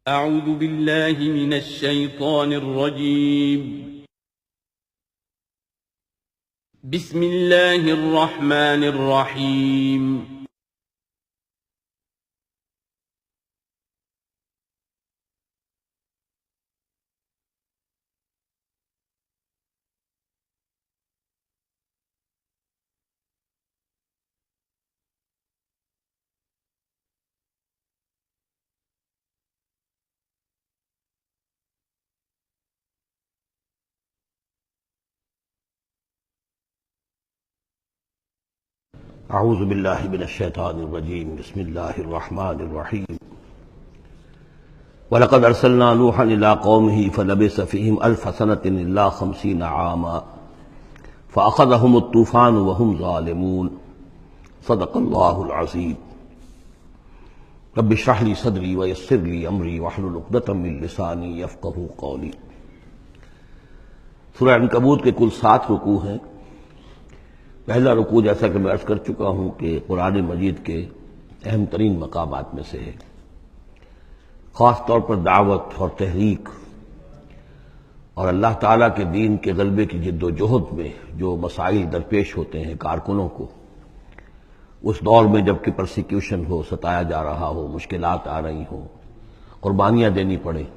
أعوذ بالله من الشيطان الرجيم. بسم الله الرحمن الرحيم. اعوذ باللہ من الشیطان الرجیم بسم اللہ الرحمن الرحیم وَلَقَدْ أَرْسَلْنَا نُوحًا إِلَىٰ قَوْمِهِ فَلَبِثَ فِيهِمْ أَلْفَ سَنَةٍ إِلَّا 50 عَامًا فَأَخَذَهُمُ الطُّوفَانُ وَهُمْ ظَالِمُونَ صدق اللہ العظیم. رب اشرح لي صدری ويسر لي امری واحلل عقدۃ من لسانی یفقہوا قولی. سورہ عنکبوت کے کل 7 رکوع ہیں. پہلا رکوع جیسا کہ میں عرض کر چکا ہوں کہ قرآن مجید کے اہم ترین مقامات میں سے ہے. خاص طور پر دعوت اور تحریک اور اللہ تعالیٰ کے دین کے غلبے کی جد و جہد میں جو مسائل درپیش ہوتے ہیں کارکنوں کو، اس دور میں جب کہ پرسیکیوشن ہو، ستایا جا رہا ہو، مشکلات آ رہی ہوں، قربانیاں دینی پڑیں،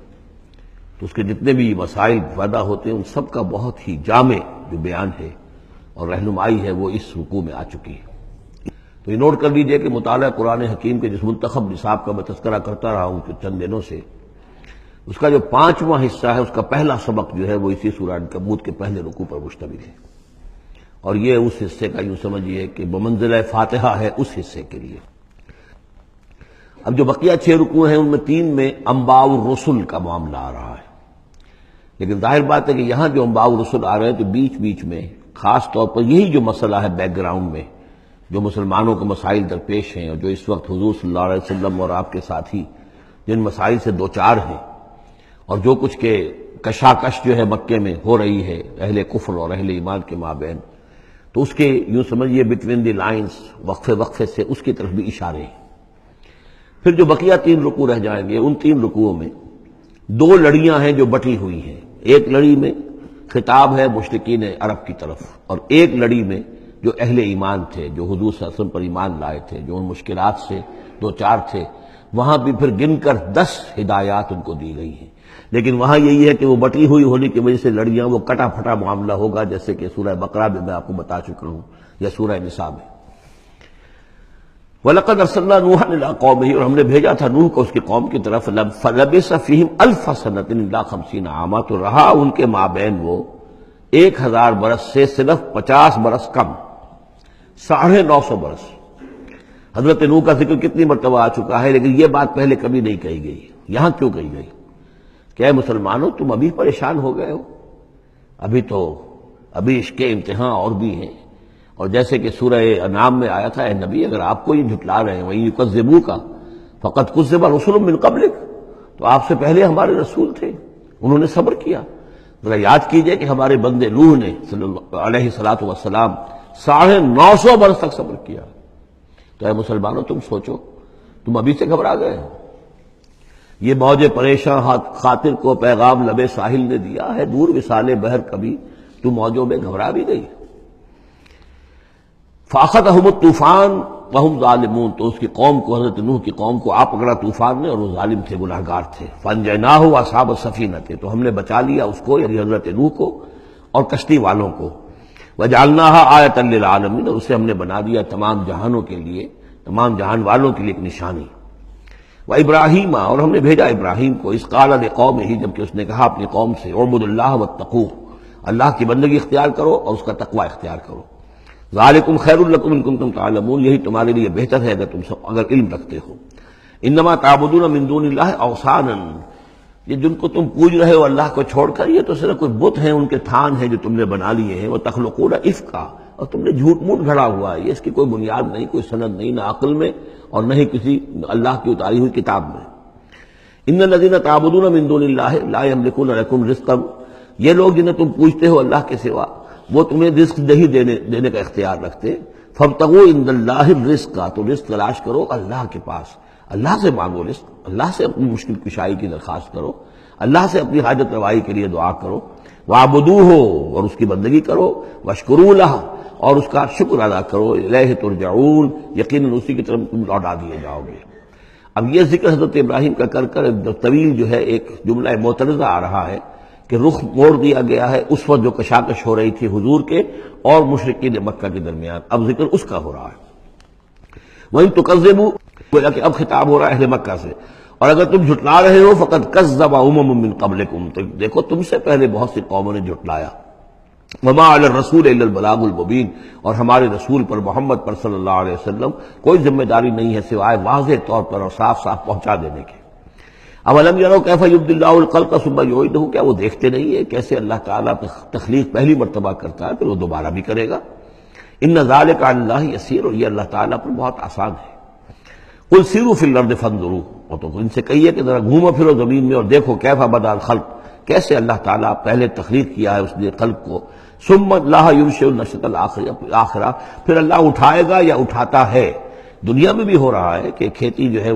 تو اس کے جتنے بھی مسائل پیدا ہوتے ہیں ان سب کا بہت ہی جامع جو بیان ہے اور رہنمائی ہے وہ اس رکوع میں آ چکی ہے. تو یہ نوٹ کر لیجئے کہ مطالعہ قرآن حکیم کے جس منتخب نصاب کا میں تذکرہ کرتا رہا ہوں چند دنوں سے، اس کا جو 5واں حصہ ہے اس کا پہلا سبق جو ہے وہ اسی سورہ عنکبوت کے پہلے رکوع پر مشتمل ہے، اور یہ اس حصے کا یوں سمجھیے کہ بمنزلہ فاتحہ ہے اس حصے کے لیے. اب جو بقیہ 6 رکوع ہیں ان میں 3 میں انباء الرسل کا معاملہ آ رہا ہے، لیکن ظاہر بات ہے کہ یہاں جو انباء الرسل آ رہے ہیں تو بیچ بیچ میں خاص طور پر یہی جو مسئلہ ہے بیک گراؤنڈ میں جو مسلمانوں کو مسائل درپیش ہیں اور جو اس وقت حضور صلی اللہ علیہ وسلم اور آپ کے ساتھی جن مسائل سے دوچار ہیں، اور جو کچھ کے کشاکش جو ہے مکے میں ہو رہی ہے اہل کفر اور اہل ایمان کے مابین، تو اس کے یوں سمجھیے بٹوین دی لائنز وقفے وقفے سے اس کی طرف بھی اشارے ہیں. پھر جو بقیہ 3 رکوع رہ جائیں گے ان 3 رکوعوں میں 2 لڑیاں ہیں جو بٹی ہوئی ہیں. ایک لڑی میں خطاب ہے مشرکین عرب کی طرف، اور ایک لڑی میں جو اہل ایمان تھے، جو حضور صلی اللہ علیہ وسلم پر ایمان لائے تھے، جو ان مشکلات سے دوچار تھے، وہاں بھی پھر گن کر 10 ہدایات ان کو دی گئی ہیں. لیکن وہاں یہی ہے کہ وہ بٹی ہوئی ہونے کی وجہ سے لڑیاں وہ کٹا پھٹا معاملہ ہوگا، جیسے کہ سورہ بقرہ میں آپ کو بتا چکا ہوں یا سورہ نساء میں. وَلَقَدْ أَرْسَلْنَا نُوحًا إِلَىٰ قَوْمِهِ، اور ہم نے بھیجا تھا نوح کو اس کی قوم کی طرف. فَلَبِثَ فِيهِمْ أَلْفَ سَنَةٍ إِلَّا 50 عَامًا، تو رہا ان کے مابین وہ 1000 برس سے صرف 50 برس کم، 950 برس. حضرت نوح کا ذکر کتنی مرتبہ آ چکا ہے، لیکن یہ بات پہلے کبھی نہیں کہی گئی. یہاں کیوں کہی گئی کہ اے مسلمانوں تم ابھی پریشان ہو گئے ہو، ابھی اس کے امتحان اور بھی ہیں. اور جیسے کہ سورہ انعام میں آیا تھا، اے نبی اگر آپ کو یہ جھٹلا رہے ہیں وَإِن يُكَذِّبُوكَ فَقَدْ كُذِّبَ رُسُلٌ مِّن قَبْلِكَ، تو آپ سے پہلے ہمارے رسول تھے، انہوں نے صبر کیا. ذرا یاد کیجئے کہ ہمارے بندے نوح نے صلی اللہ علیہ السلام 950 برس تک صبر کیا. تو اے مسلمانوں تم سوچو، تم ابھی سے گھبرا گئے. یہ موج پریشاں خاطر کو پیغام لبے ساحل نے دیا ہے، دور وصال بحر کبھی تو موجوں میں گھبرا بھی گئی. فَأَخَذَهُمُ الطُّوفَانُ وَهُمْ ظَالِمُونَ، تو اس کی قوم کو، حضرت نوح کی قوم کو آ پکڑا طوفان نے اور وہ ظالم تھے، گناہگار تھے. فَأَنجَيْنَاهُ وَأَصْحَابَ السَّفِينَةِ، تو ہم نے بچا لیا اس کو یعنی حضرت نوح کو اور کشتی والوں کو. وَجَعَلْنَاهَا آیَةً لِّلْعَالَمِينَ، اور اسے ہم نے بنا دیا تمام جہانوں کے لیے، تمام جہان والوں کے لیے ایک نشانی. وَإِبْرَاهِيمَ، اور ہم نے بھیجا ابراہیم کو. اذ قال لقومه، جبکہ اس نے کہا اپنی قوم سے، اعبدوا اللہ واتقوہ، اللہ کی بندگی اختیار کرو اور اس کا تقوی اختیار کرو. ذالکم خیر لکم ان کنتم تعلمون، یہی تمہارے لیے بہتر ہے اگر علم رکھتے ہو. انما تعبدون من دون اللہ اوثانا، یہ جن کو تم پوج رہے ہو اللہ کو چھوڑ کر، یہ تو صرف کوئی بت ہیں، ان کے تھان ہیں جو تم نے بنا لیے ہیں. وتخلقون افکا، اور تم نے جھوٹ موٹ گھڑا ہوا ہے، یہ اس کی کوئی بنیاد نہیں، کوئی سند نہیں، نہ عقل میں اور نہ ہی کسی اللہ کی اتاری ہوئی کتاب میں. ان الذین تعبدون من دون اللہ لا یملکون لکم رزقا، یہ لوگ جنہیں تم پوجتے ہو اللہ کے سوا وہ تمہیں رزق نہیں دینے کا اختیار رکھتے. فابتغوا عند اللہ الرزق، تو رزق تلاش کرو اللہ کے پاس. اللہ سے مانگو رزق، اللہ سے اپنی مشکل کشائی کی درخواست کرو، اللہ سے اپنی حاجت روائی کے لیے دعا کرو، وَاعْبُدُوهُ اور اس کی بندگی کرو، وَاشْكُرُوا لَهُ اور اس کا شکر ادا کرو، الیہ ترجعون یقیناً اسی کی طرف تم لوٹا دیے جاؤ گے۔ اب یہ ذکر حضرت ابراہیم کا کر کر طویل جو ہے ایک جملہ معترضہ آ رہا ہے کہ رخ موڑ دیا گیا ہے اس وقت جو کشاکش ہو رہی تھی حضور کے اور مشرکین مکہ کے درمیان، اب ذکر اس کا ہو رہا ہے۔ وَإِن تُكَذِّبُوا گویا کہ اب خطاب ہو رہا ہے اہل مکہ سے، اور اگر تم جھٹلا رہے ہو فقد کذب امم من قبلکم، تو دیکھو تم سے پہلے بہت سی قوموں نے جھٹلایا، وما علی الرسول الا البلاغ المبین، اور ہمارے رسول پر محمد پر صلی اللہ علیہ وسلم کوئی ذمہ داری نہیں ہے سوائے واضح طور پر اور صاف صاف پہنچا دینے کے۔ اولم یروا کیف یبدی اللہ الخلق ثم یعیدہ، کیا وہ دیکھتے نہیں ہے کیسے اللہ تعالیٰ تخلیق پہلی مرتبہ کرتا ہے پھر وہ دوبارہ بھی کرے گا۔ ان ذلک علی اللہ یسیر، اور یہ اللہ تعالیٰ پر بہت آسان ہے۔ قل سیروا فی الارض فانظروا، اور تو ان سے کہیے کہ ذرا گھومو پھرو زمین میں اور دیکھو کیف بدا الخلق، کیسے اللہ تعالیٰ پہلے تخلیق کیا ہے اس نے خلق کو، ثم اللہ ينشئ النشأة الآخرہ، پھر اللہ اٹھائے گا یا اٹھاتا ہے۔ دنیا میں بھی ہو رہا ہے کہ کھیتی جو ہے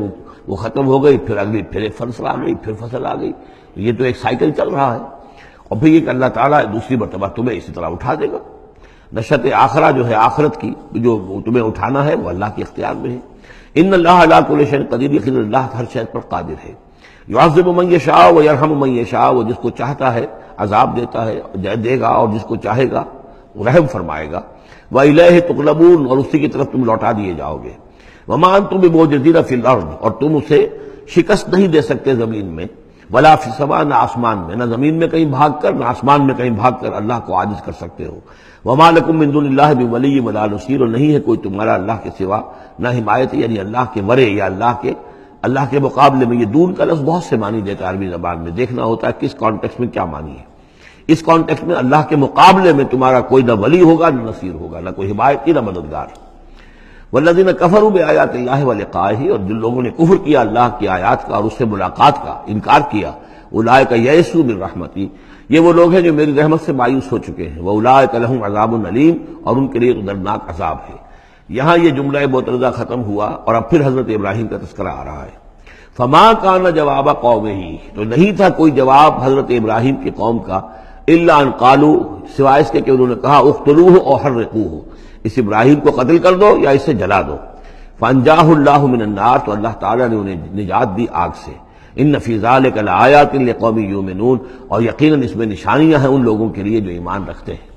وہ ختم ہو گئی، پھر اگلی پھر ایک فصل آ گئی، پھر فصل آ گئی، یہ تو ایک سائیکل چل رہا ہے، اور پھر یہ کہ اللہ تعالیٰ دوسری مرتبہ تمہیں اسی طرح اٹھا دے گا۔ نشأۃ آخرہ جو ہے آخرت کی جو تمہیں اٹھانا ہے وہ اللہ کے اختیار میں ہے۔ ان اللہ علی کل شیء قدیر، یقیناً اللہ ہر شے پر قادر ہے۔ یعذب من یشاء ویرحم من یشاء، وہ جس کو چاہتا ہے عذاب دیتا ہے دے گا، اور جس کو چاہے گا رحم فرمائے گا۔ وإلیہ تقلبون، اور اسی کی طرف تم لوٹا دیے جاؤ گے۔ وما انتم بمعجزین فی الارض، اور تم اسے شکست نہیں دے سکتے زمین میں، ولا فی السماء، نہ آسمان میں، نہ زمین میں کہیں بھاگ کر نہ آسمان میں کہیں بھاگ کر اللہ کو عاجز کر سکتے ہو۔ وما لکم من دون اللہ بولی ولا نصیر، اور نہیں ہے کوئی تمہارا اللہ کے سوا نہ حمایت، یعنی اللہ کے ورے یا اللہ کے مقابلے میں۔ یہ دون کا لفظ بہت سے معنی دیتا ہے عربی زبان میں، دیکھنا ہوتا ہے کس کانٹیکسٹ میں کیا معنی ہے۔ اس کانٹیکسٹ میں اللہ کے مقابلے میں تمہارا کوئی نہ ولی ہوگا نہ نصیر ہوگا، نہ کوئی حمایتی نہ مددگار۔ والذین کفروا بآیات اللہ ولقائہ، اور جن لوگوں نے کفر کیا اللہ کی آیات کا اور اس سے ملاقات کا انکار کیا، اولئک یئسوا من رحمتی، یہ وہ لوگ ہیں جو میری رحمت سے مایوس ہو چکے ہیں، واولئک لہم عذاب علیم، اور ان کے لیے دردناک عذاب ہے۔ یہاں یہ جملہ معترضہ ختم ہوا اور اب پھر حضرت ابراہیم کا تذکرہ آ رہا ہے۔ فما کان جواب قومہ، تو نہیں تھا کوئی جواب حضرت ابراہیم کی قوم کا، الا ان قالوا، سوائے اس کے کہ انہوں نے کہا اقتلوہ او حرقوہ، اس ابراہیم کو قتل کر دو یا اسے جلا دو۔ فانجاہ اللہ من النار، تو اللہ تعالیٰ نے انہیں نجات دی آگ سے۔ ان فی ذلک لآیات لقوم یؤمنون، اور یقیناً اس میں نشانیاں ہیں ان لوگوں کے لیے جو ایمان رکھتے ہیں۔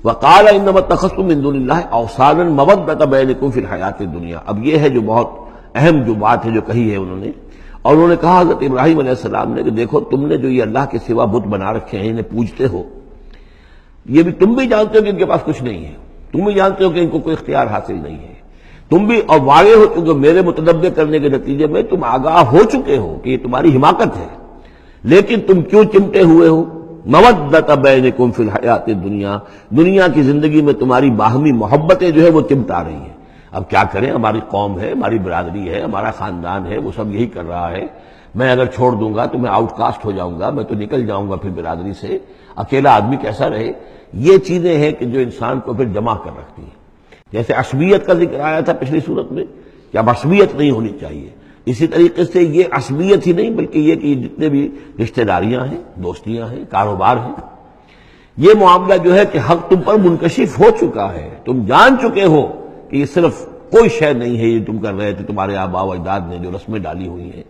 وقال انما اتخذتم من دون اللہ اوثانا مودۃ بینکم فی الحیاۃ الدنیا، اب یہ ہے جو بہت اہم جو بات ہے جو کہی ہے انہوں نے، اور انہوں نے کہا حضرت ابراہیم علیہ السلام نے کہ دیکھو تم نے جو یہ اللہ کے سوا بت بنا رکھے ہیں انہیں پوجتے ہو، یہ بھی تم بھی جانتے ہو کہ ان کے پاس کچھ نہیں ہے، تم بھی جانتے ہو کہ ان کو کوئی اختیار حاصل نہیں ہے، تم بھی اور واقع ہو چکے میرے متنبع کرنے کے نتیجے میں تم آگاہ ہو چکے ہو کہ یہ تمہاری حماقت ہے، لیکن تم کیوں چمٹے ہوئے ہو؟ مودۃ بینکم فی الحیاۃ الدنیا، دنیا کی زندگی میں تمہاری باہمی محبتیں جو ہے وہ چمٹا رہی ہیں۔ اب کیا کریں، ہماری قوم ہے، ہماری برادری ہے، ہمارا خاندان ہے، وہ سب یہی کر رہا ہے، میں اگر چھوڑ دوں گا تو میں آؤٹ کاسٹ ہو جاؤں گا، میں تو نکل جاؤں گا پھر برادری سے، اکیلا آدمی کیسا رہے۔ یہ چیزیں ہیں کہ جو انسان کو پھر جمع کر رکھتی ہیں۔ جیسے عصبیت کا ذکر آیا تھا پچھلی صورت میں کہ اب عصبیت نہیں ہونی چاہیے، اسی طریقے سے یہ عصبیت ہی نہیں بلکہ یہ کہ جتنے بھی رشتہ داریاں ہیں، دوستیاں ہیں، کاروبار ہیں، یہ معاملہ جو ہے کہ حق تم پر منکشف ہو چکا ہے، تم جان چکے ہو کہ یہ صرف کوئی شے نہیں ہے یہ تم کر رہے تھے، تمہارے آباء و اجداد نے جو رسمیں ڈالی ہوئی ہیں،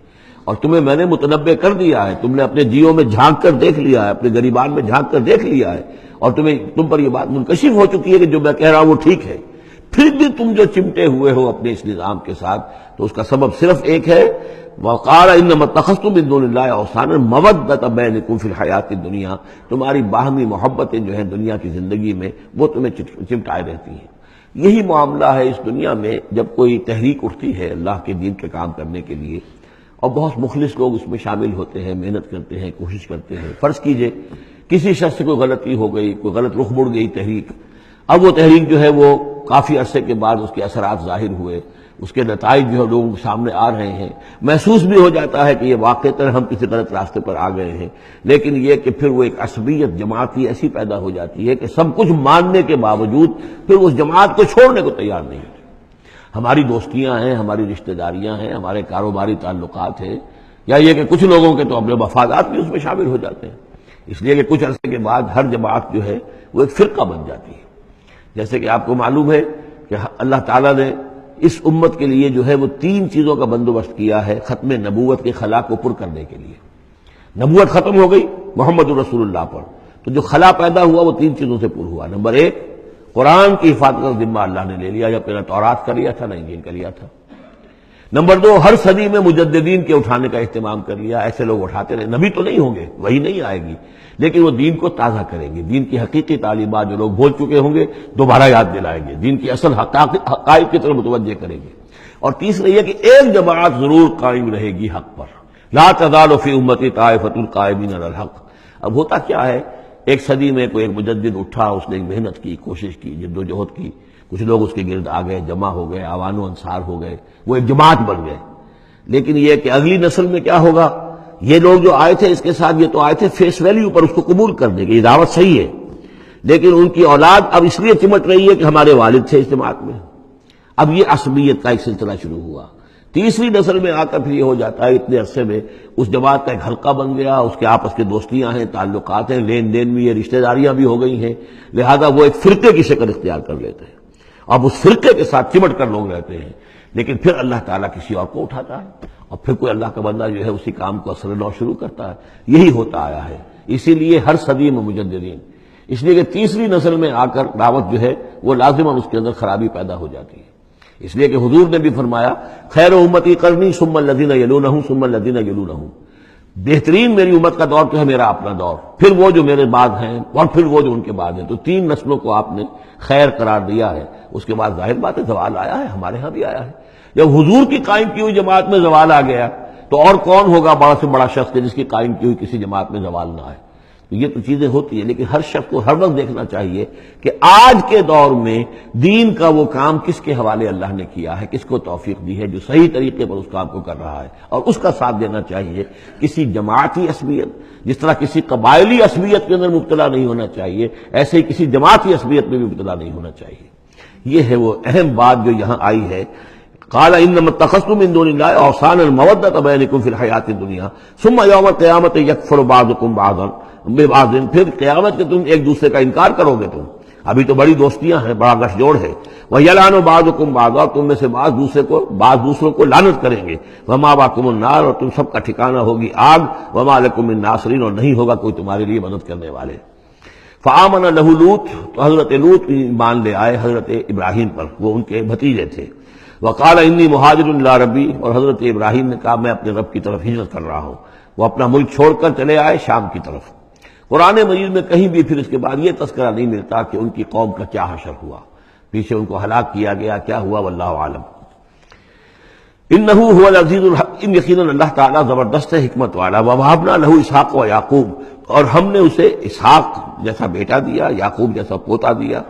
اور تمہیں میں نے متنبع کر دیا ہے، تم نے اپنے جیوں میں جھانک کر دیکھ لیا ہے، اپنے گریبان میں جھانک کر دیکھ لیا ہے، اور تم پر یہ بات منکشف ہو چکی ہے کہ جو میں کہہ رہا ہوں وہ ٹھیک ہے، پھر بھی تم جو چمٹے ہوئے ہو اپنے اس نظام کے ساتھ، تو اس کا سبب صرف ایک ہے، وقال انما اتخذتم من دون اللہ اوثانا مودۃ بینکم فی الحیاۃ الدنیا، تمہاری باہمی محبتیں جو ہیں دنیا کی زندگی میں وہ تمہیں چمٹائے رہتی ہیں۔ یہی معاملہ ہے اس دنیا میں جب کوئی تحریک اٹھتی ہے اللہ کے دین کے کام کرنے کے لیے، اور بہت مخلص لوگ اس میں شامل ہوتے ہیں، محنت کرتے ہیں، کوشش کرتے ہیں۔ فرض کیجئے کسی شخص سے کوئی غلطی ہو گئی، کوئی غلط رخ مڑ گئی تحریک، اب وہ تحریک جو ہے وہ کافی عرصے کے بعد اس کے اثرات ظاہر ہوئے، اس کے نتائج جو ہے لوگوں کے سامنے آ رہے ہیں، محسوس بھی ہو جاتا ہے کہ یہ واقعتاً ہم کسی غلط راستے پر آ گئے ہیں، لیکن یہ کہ پھر وہ ایک عصبیت جماعتی ایسی پیدا ہو جاتی ہے کہ سب کچھ ماننے کے باوجود پھر اس جماعت کو چھوڑنے کو تیار نہیں ہوتے۔ ہماری دوستیاں ہیں، ہماری رشتہ داریاں ہیں، ہمارے کاروباری تعلقات ہیں، یا یہ کہ کچھ لوگوں کے تو اپنے مفادات بھی اس میں شامل ہو جاتے ہیں، اس لیے کہ کچھ عرصے کے بعد ہر جماعت جو ہے وہ ایک فرقہ بن جاتی ہے۔ جیسے کہ آپ کو معلوم ہے کہ اللہ تعالیٰ نے اس امت کے لیے جو ہے وہ 3 چیزوں کا بندوبست کیا ہے ختم نبوت کے خلا کو پر کرنے کے لیے۔ نبوت ختم ہو گئی محمد رسول اللہ پر، تو جو خلا پیدا ہوا وہ 3 چیزوں سے پر ہوا۔ نمبر 1، قرآن کی حفاظت کا ذمہ اللہ نے لے لیا، یا پہلے تورات کا لیا تھا نہ انجیل کا لیا تھا۔ نمبر 2، ہر صدی میں مجددین کے اٹھانے کا اہتمام کر لیا، ایسے لوگ اٹھاتے رہے، نبی تو نہیں ہوں گے، وہی نہیں آئے گی، لیکن وہ دین کو تازہ کریں گے، دین کی حقیقی تعلیمات جو لوگ بھول چکے ہوں گے دوبارہ یاد دلائیں گے، دین کی اصل حقائق کی طرف متوجہ کریں گے۔ اور تیسرا یہ کہ ایک جماعت ضرور قائم رہے گی حق پر، لا تزال فی امتی طائفۃ قائمین علی الحق۔ اب ہوتا کیا ہے، ایک صدی میں کوئی ایک مجدد اٹھا، اس نے ایک محنت کی، کوشش کی، جد و جہد کی، کچھ لوگ اس کے گرد آ گئے، جمع ہو گئے، اعوان و انصار ہو گئے، وہ ایک جماعت بن گئے۔ لیکن یہ کہ اگلی نسل میں کیا ہوگا، یہ لوگ جو آئے تھے اس کے ساتھ، یہ تو آئے تھے فیس ویلیو پر اس کو قبول کرنے کے، یہ دعوت صحیح ہے، لیکن ان کی اولاد اب اس لیے چمٹ رہی ہے کہ ہمارے والد تھے اس جماعت میں۔ اب یہ عصبیت کا ایک سلسلہ شروع ہوا۔ تیسری نسل میں آ کر پھر یہ ہو جاتا ہے، اتنے عرصے میں اس جماعت کا ایک حلقہ بن گیا، اس کے آپس کے دوستیاں ہیں، تعلقات ہیں، لین دین بھی ہے، رشتہ داریاں بھی ہو گئی ہیں، لہذا وہ ایک فرقے کی شکل اختیار کر لیتے ہیں۔ اب اس فرقے کے ساتھ چمٹ کر لوگ رہتے ہیں، لیکن پھر اللہ تعالیٰ کسی اور کو اٹھاتا ہے، اور پھر کوئی اللہ کا بندہ جو ہے اسی کام کو اثر نو شروع کرتا ہے۔ یہی ہوتا آیا ہے، اسی لیے ہر صدی میں مجددین، اس لیے کہ تیسری نسل میں آ کر دعوت جو ہے وہ لازماً اس کے اندر خرابی پیدا ہو جاتی ہے۔ اس لیے کہ حضور نے بھی فرمایا، خیر امتی قرنی ثم الذین یلونہم ثم الذین یلونہم، بہترین میری امت کا دور تو ہے میرا اپنا دور، پھر وہ جو میرے بعد ہیں، اور پھر وہ جو ان کے بعد ہیں۔ تو 3 نسلوں کو آپ نے خیر قرار دیا ہے۔ اس کے بعد ظاہر بات ہے زوال آیا ہے، ہمارے ہاں بھی آیا ہے۔ جب حضور کی قائم کی ہوئی جماعت میں زوال آ گیا تو اور کون ہوگا بڑا سے بڑا شخص جس کی قائم کی ہوئی کسی جماعت میں زوال نہ آئے؟ تو یہ تو چیزیں ہوتی ہیں، لیکن ہر شخص کو ہر وقت دیکھنا چاہیے کہ آج کے دور میں دین کا وہ کام کس کے حوالے اللہ نے کیا ہے، کس کو توفیق دی ہے جو صحیح طریقے پر اس کام کو کر رہا ہے، اور اس کا ساتھ دینا چاہیے۔ کسی جماعتی عصبیت، جس طرح کسی قبائلی عصبیت کے اندر مبتلا نہیں ہونا چاہیے، ایسے ہی کسی جماعتی عصبیت میں بھی مبتلا نہیں ہونا چاہیے۔ یہ ہے وہ اہم بات جو یہاں آئی ہے۔ قال انما اتخذتم من دون الله اوثانا مودة بينكم في الحياة الدنيا ثم يوم القيامة يكفر بعضكم بعضا ببعض، پھر قیامت کے تم ایک دوسرے کا انکار کرو گے، تم ابھی تو بڑی دوستیاں ہیں، بڑا گٹھ جوڑ ہے۔ وَيَلْعَنُ بَعْضُكُمْ بَعْضًا، تم میں سے بعض دوسروں کو لعنت کریں گے۔ وَمَأْوَاكُمُ النَّارُ، اور تم سب کا ٹھکانہ ہوگی آگ۔ وَمَا لَكُم مِّن نَّاصِرِينَ، اور نہیں ہوگا کوئی تمہارے لیے مدد کرنے والے۔ فَآمَنَ لَهُ لوط، تو حضرت لوط ایمان لے آئے حضرت ابراہیم پر، وہ ان کے بھتیجے تھے۔ وقال انی مہاجر الی ربی، اور حضرت ابراہیم نے کہا میں اپنے رب کی طرف ہجرت کر رہا ہوں۔ وہ اپنا ملک چھوڑ کر چلے آئے شام کی طرف۔ قرآن مجید میں کہیں بھی پھر اس کے بعد یہ تذکرہ نہیں ملتا کہ ان کی قوم کا کیا حشر ہوا، پیچھے ان کو ہلاک کیا گیا، کیا ہوا، واللہ عالم۔ انہ هو العزیز الحکیم، یقیناً اللہ تعالیٰ زبردست ہے، حکمت والا۔ ووہبنا لہ اسحاق و یعقوب، اور ہم نے اسے اسحاق جیسا بیٹا دیا، یعقوب جیسا پوتا دیا۔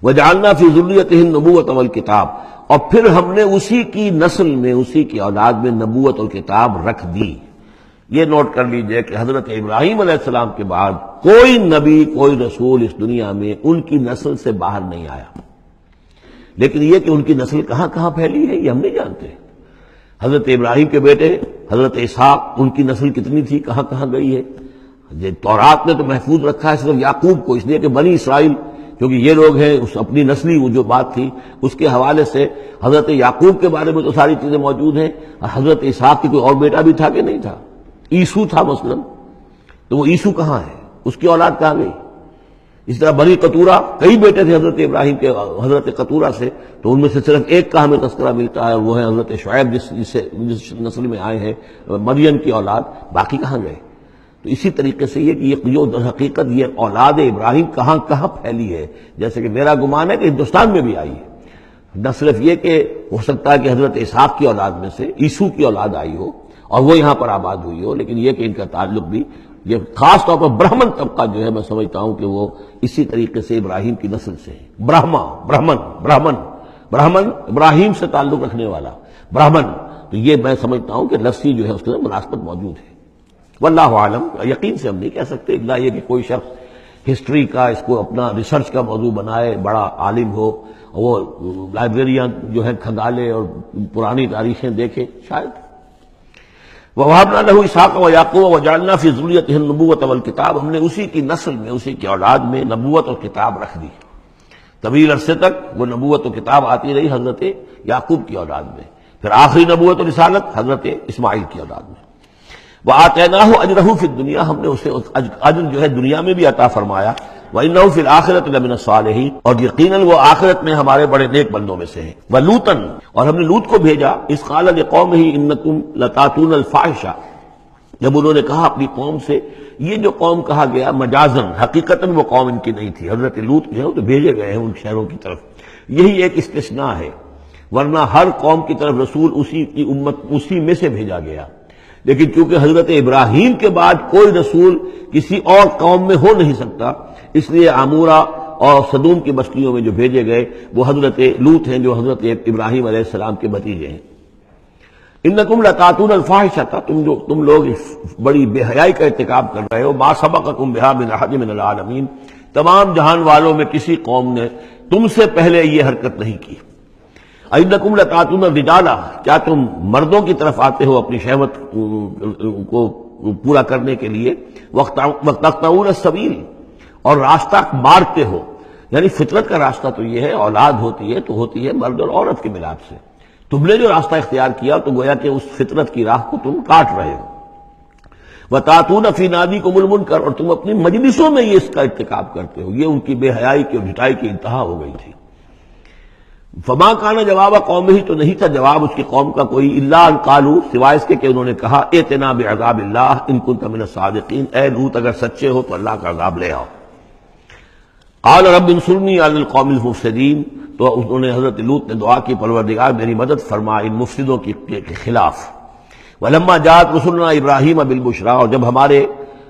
وجعلنا فی ذریتہ النبوۃ والکتاب، اور پھر ہم نے اسی کی نسل میں، اسی کی اولاد میں نبوت اور کتاب رکھ دی۔ یہ نوٹ کر لیجئے کہ حضرت ابراہیم علیہ السلام کے بعد کوئی نبی، کوئی رسول اس دنیا میں ان کی نسل سے باہر نہیں آیا، لیکن یہ کہ ان کی نسل کہاں کہاں پھیلی ہے یہ ہم نہیں جانتے۔ حضرت ابراہیم کے بیٹے حضرت اسحاق، ان کی نسل کتنی تھی، کہاں کہاں گئی ہے؟ تورات نے تو محفوظ رکھا ہے صرف یعقوب کو، اس لیے کہ بنی اسرائیل کیونکہ یہ لوگ ہیں، اس اپنی نسلی وہ جو بات تھی اس کے حوالے سے حضرت یعقوب کے بارے میں تو ساری چیزیں موجود ہیں۔ حضرت اسحاق کی کوئی اور بیٹا بھی تھا کہ نہیں تھا؟ عیسو تھا مثلا، تو وہ عیسو کہاں ہے، اس کی اولاد کہاں گئی؟ اس طرح بنی قطورہ، کئی بیٹے تھے حضرت ابراہیم کے حضرت قطورہ سے، تو ان میں سے صرف ایک کا ہمیں تذکرہ ملتا ہے، وہ ہے حضرت شعیب جس نسل میں آئے ہیں، مریم کی اولاد، باقی کہاں گئے؟ تو اسی طریقے سے یہ کہ یہ در حقیقت یہ اولاد ابراہیم کہاں کہاں پھیلی ہے، جیسے کہ میرا گمان ہے کہ ہندوستان میں بھی آئی ہے۔ نہ صرف یہ کہ ہو سکتا ہے کہ حضرت اسحاق کی اولاد میں سے عیسو کی اولاد آئی ہو اور وہ یہاں پر آباد ہوئی ہو، لیکن یہ کہ ان کا تعلق بھی یہ خاص طور پر برہمن طبقہ جو ہے، میں سمجھتا ہوں کہ وہ اسی طریقے سے ابراہیم کی نسل سے ہے۔ برہمن ابراہیم سے تعلق رکھنے والا برہمن، تو یہ میں سمجھتا ہوں کہ لفظی جو ہے اس کے اندر مناسبت موجود ہے۔ واللہ عالم، یقین سے ہم نہیں کہہ سکتے، الا یہ کہ کوئی شخص ہسٹری کا اس کو اپنا ریسرچ کا موضوع بنائے، بڑا عالم ہو وہ لائبریریاں جو ہے کھنگالے اور پرانی تاریخیں دیکھے شاید. وَوَهَبْنَا لَهُ إِسْحَاقَ وَيَعْقُوبَ وَجَعَلْنَا فِي ذُرِّيَّتِهِ النُّبُوَّةَ وَالْكِتَابَ، ہم نے اسی کی نسل میں، اسی کی اولاد میں نبوت اور کتاب رکھ دی. طویل عرصے تک وہ نبوت و کتاب آتی رہی حضرت یعقوب کی اولاد میں، پھر آخری نبوت و رسالت حضرت اسماعیل کی اولاد میں. وَآتَيْنَاهُ أَجْرَهُ فِي الدُّنْيَا، ہم نے اسے اجر جو ہے دنیا میں بھی عطا فرمایا. وَإِنَّهُ فِي الْآخِرَةِ لَمِنَ الصَّالِحِينَ، اور یقیناً وہ آخرت میں ہمارے بڑے نیک بندوں میں سے ہیں. وَلُوطًا، اور ہم نے لوط کو بھیجا. إِذْ قَالَ لِقَوْمِهِ إِنَّكُمْ لَتَأْتُونَ الْفَاحِشَةَ، جب انہوں نے کہا اپنی قوم سے، یہ جو قوم کہا گیا مجازن، حقیقتاً وہ قوم ان کی نہیں تھی. حضرت لوط جو ہے وہ تو بھیجے گئے ہیں ان شہروں کی طرف، یہی ایک استثناء ہے، ورنہ ہر قوم کی طرف رسول اسی کی امت اسی میں سے بھیجا گیا. لیکن چونکہ حضرت ابراہیم کے بعد کوئی رسول کسی اور قوم میں ہو نہیں سکتا، اس لیے عمورہ اور صدوم کی بستیوں میں جو بھیجے گئے وہ حضرت لوط ہیں جو حضرت ابراہیم علیہ السلام کے بھتیجے ہیں. انکم لتاتون الفاحشۃ، تم لوگ بڑی بے حیائی کا ارتکاب کر رہے ہو. ما سبقکم بہا من احد من العالمین، تمام جہان والوں میں کسی قوم نے تم سے پہلے یہ حرکت نہیں کی. انکم لتاتون الرجال، کیا تم مردوں کی طرف آتے ہو اپنی شہوت کو پورا کرنے کے لیے. وتقطعون السبیل، اور راستہ مارتے ہو. یعنی فطرت کا راستہ تو یہ ہے، اولاد ہوتی ہے تو ہوتی ہے مرد اور عورت کے ملاپ سے. تم نے جو راستہ اختیار کیا تو گویا کہ اس فطرت کی راہ کو تم کاٹ رہے ہو. وَتَأْتُونَ فِي نَادِيكُمُ الْمُنكَرَ، اور تم اپنی مجلسوں میں یہ اس کا ارتکاب کرتے ہو. یہ ان کی بے حیائی کی اور جھٹائی کی انتہا ہو گئی تھی. فما کان جواب قوم ہی، تو نہیں تھا جواب اس کی قوم کا کوئی، الا ان قالوا، سوائے اس کے کہ انہوں نے کہا ائتنا بعذاب اللہ ان کنت من الصادقین، اے لوط اگر سچے ہو تو اللہ کا عذاب لے آؤ. قال رب انصرنی علی القوم المفسدین، تو انہوں نے حضرت لوط نے دعا کی پروردگار میری مدد فرما ان مفسدوں کے خلاف. ولما جاءت رسلنا ابراہیم بالبشریٰ، اور جب ہمارے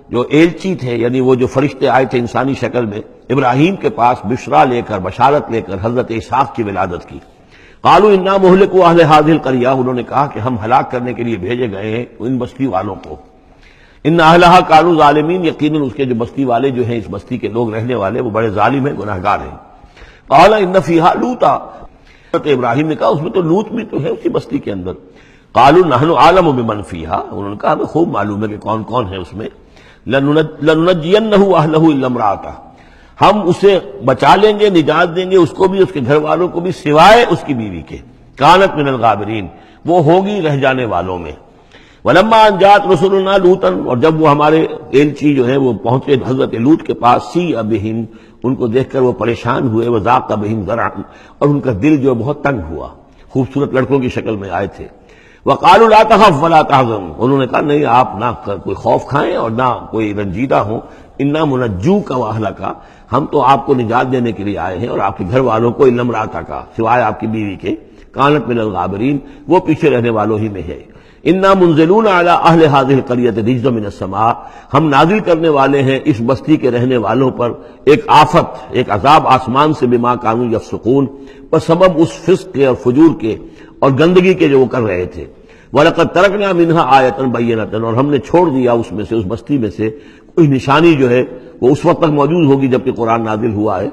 جو ایلچی تھے یعنی وہ جو فرشتے آئے تھے انسانی شکل میں ابراہیم کے پاس بشرا لے کر، بشارت لے کر حضرت اسحاق کی ولادت کی. قالوا انا مہلکو اہل هذه القریہ، انہوں نے کہا کہ ہم ہلاک کرنے کے لیے بھیجے گئے ہیں ان بستی والوں کو. ان اہلھا کانوا ظالمین، یقیناً اس کے جو بستی والے جو ہیں، اس بستی کے لوگ رہنے والے، وہ بڑے ظالم ہیں، گناہگار ہیں. قال ان فیہا لوطا، حضرت ابراہیم نے کہا اس میں تو لوط بھی تو ہے اسی بستی کے اندر. قالوا نحن اعلم بمن فیہا، انہوں نے کہا ہمیں خوب معلوم ہے کہ کون کون ہے اس میں. لننجینہ اہلہ الا امرأتہ، ہم اسے بچا لیں گے، نجات دیں گے، اس کو بھی اس کے گھر والوں کو بھی، سوائے اس کی بیوی کے. کانت من الغابرین، وہ ہوگی رہ جانے والوں میں. ولما ان جاءت رسلنا لوطا، اور جب وہ ہمارے ایلچی جو ہے وہ پہنچے حضرت لوط کے پاس، سیء بہم، ان کو دیکھ کر وہ پریشان ہوئے. وضاق بہم ذرعا، اور ان کا دل جو بہت تنگ ہوا. خوبصورت لڑکوں کی شکل میں آئے تھے. وقالوا لا تخف ولا تحزن، انہوں نے کہا نہیں آپ نہ کوئی خوف کھائیں اور نہ کوئی رنجیدہ ہوں. انا منجوک واہلک، ہم تو آپ کو نجات دینے کے لیے آئے ہیں اور آپ کے گھر والوں کو، الا امرأتک، سوائے آپ کی بیوی کے. کانت من الغابرین، وہ پیچھے رہنے والوں ہی میں ہے. انا منزلون علی اہل هذه القریۃ رجزا من السماء، ہم نازل کرنے والے ہیں اس بستی کے رہنے والوں پر ایک آفت، ایک عذاب آسمان سے، بما کانوا یفسقون، پر سبب اس فسق کے اور فجور کے اور گندگی کے جو وہ کر رہے تھے. وَلَقَدْ تَرَكْنَا مِنْهَا آیَةً بَيِّنَةً، اور ہم نے چھوڑ دیا اس میں سے، اس بستی میں سے کوئی نشانی جو ہے وہ اس وقت تک موجود ہوگی جب کہ قرآن نازل ہوا ہے.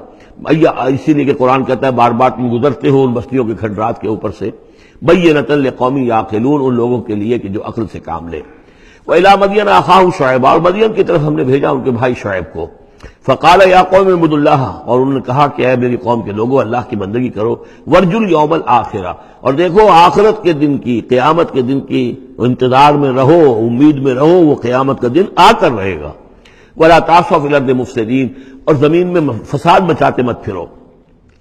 اسی لیے کہ قرآن کہتا ہے بار بار تم گزرتے ہو ان بستیوں کے کھنڈرات کے اوپر سے. بَيِّنَةً لِقَوْمٍ يَعْقِلُونَ، ان لوگوں کے لیے کہ جو عقل سے کام لے. وَإِلَىٰ مَدْيَنَ أَخَاهُمْ شُعَيْبًا، اور مدین کی طرف ہم نے بھیجا ان کے بھائی شعیب کو. فقال یا قوم اعبدوا اللہ، اور انہوں نے کہا کہ اے میری قوم کے لوگوں اللہ کی بندگی کرو. وارجوا الیوم الآخرہ، اور دیکھو آخرت کے دن کی، قیامت کے دن کی انتظار میں رہو، امید میں رہو، وہ قیامت کا دن آ کر رہے گا. ولا تعثوا فی الارض مفسدین، اور زمین میں فساد مچاتے مت پھرو.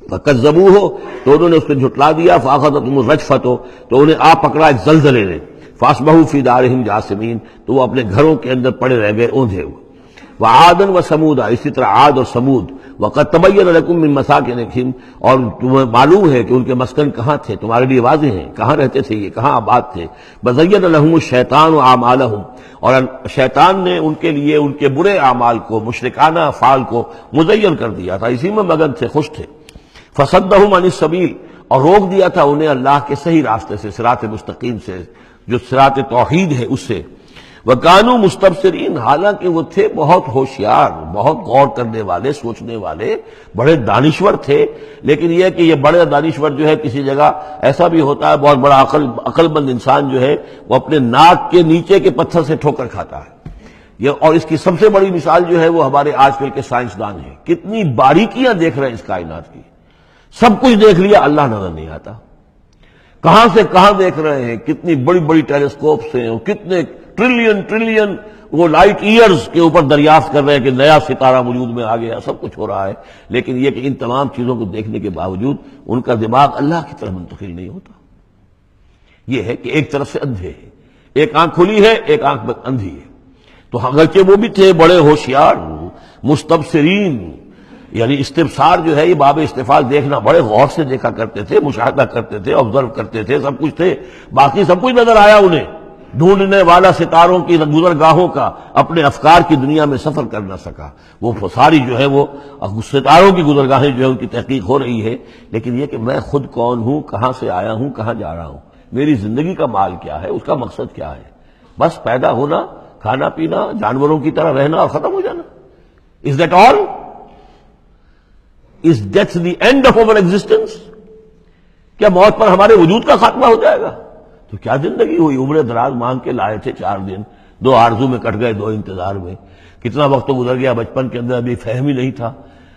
فکذبوہ، تو انہوں نے اس کو جھٹلا دیا. فاخذتہم الرجفۃ، تو انہیں آ پکڑا ایک زلزلے نے. فاصبحوا فی دارہم جاثمین، تو وہ اپنے گھروں کے اندر پڑے رہ گئے اوندھے ہوئے. وعادا وثمودا، اسی طرح عاد اور سمود. وقد تبین لکم من مساکنہم، اور تمہیں معلوم ہے کہ ان کے مسکن کہاں تھے، تمہارے لیے واضح ہیں کہاں رہتے تھے یہ، کہاں آباد تھے. وزین لہم الشیطان اعمالہم، اور شیطان نے ان کے لیے ان کے برے اعمال کو، مشرکانہ افعال کو مزین کر دیا تھا، اسی میں مگن تھے، خوش تھے. فصدہم عن السبیل، اور روک دیا تھا انہیں اللہ کے صحیح راستے سے، صراط مستقیم سے، جو صراط توحید ہے اس سے. وَكَانُوا مُسْتَبْصِرِينَ، حالانکہ وہ تھے بہت ہوشیار، بہت غور کرنے والے، سوچنے والے، بڑے دانشور تھے. لیکن یہ کہ یہ بڑے دانشور جو ہے کسی جگہ ایسا بھی ہوتا ہے، بہت بڑا عقل مند انسان جو ہے وہ اپنے ناک کے نیچے کے پتھر سے ٹھوکر کھاتا ہے. اور اس کی سب سے بڑی مثال جو ہے وہ ہمارے آج کل کے سائنسدان ہیں. کتنی باریکیاں دیکھ رہے ہیں اس کائنات کی، سب کچھ دیکھ لیا، اللہ نظر نہیں آتا. کہاں سے کہاں دیکھ رہے ہیں، کتنی بڑی بڑی ٹیلیسکوپس ہیں، اور کتنے ٹریلین وہ لائٹ ایئرز کے اوپر دریافت کر رہے ہیں کہ نیا ستارہ وجود میں آ گیا، سب کچھ ہو رہا ہے. لیکن یہ کہ ان تمام چیزوں کو دیکھنے کے باوجود ان کا دماغ اللہ کی طرف منتقل نہیں ہوتا. یہ ہے کہ ایک طرف سے اندھے ہیں، ایک آنکھ کھلی ہے، ایک آنکھ اندھی ہے. تو اگرچہ وہ بھی تھے بڑے ہوشیار، مستبصرین، یعنی استبصار جو ہے یہ باب استفال، دیکھنا، بڑے غور سے دیکھا کرتے تھے، مشاہدہ کرتے تھے، آبزرو کرتے تھے، سب کچھ تھے. باقی سب کچھ نظر آیا انہیں. ڈھونڈنے والا ستاروں کی گزرگاہوں کا اپنے افکار کی دنیا میں سفر کر نہ سکا. وہ ساری جو ہے وہ ستاروں کی گزرگاہیں جو ہے ان کی تحقیق ہو رہی ہے. لیکن یہ کہ میں خود کون ہوں، کہاں سے آیا ہوں، کہاں جا رہا ہوں، میری زندگی کا مال کیا ہے، اس کا مقصد کیا ہے. بس پیدا ہونا، کھانا پینا، جانوروں کی طرح رہنا اور ختم ہو جانا. Is that all? Is death the end of our existence? کیا موت پر ہمارے وجود کا خاتمہ ہو جائے گا؟ تو کیا زندگی ہوئی. عمر دراز مانگ کے لائے تھے 4 دن، 2 آرزو میں کٹ گئے، 2 انتظار میں. کتنا وقت تو گزر گیا. بچپن کے اندر ابھی فہم ہی نہیں تھا،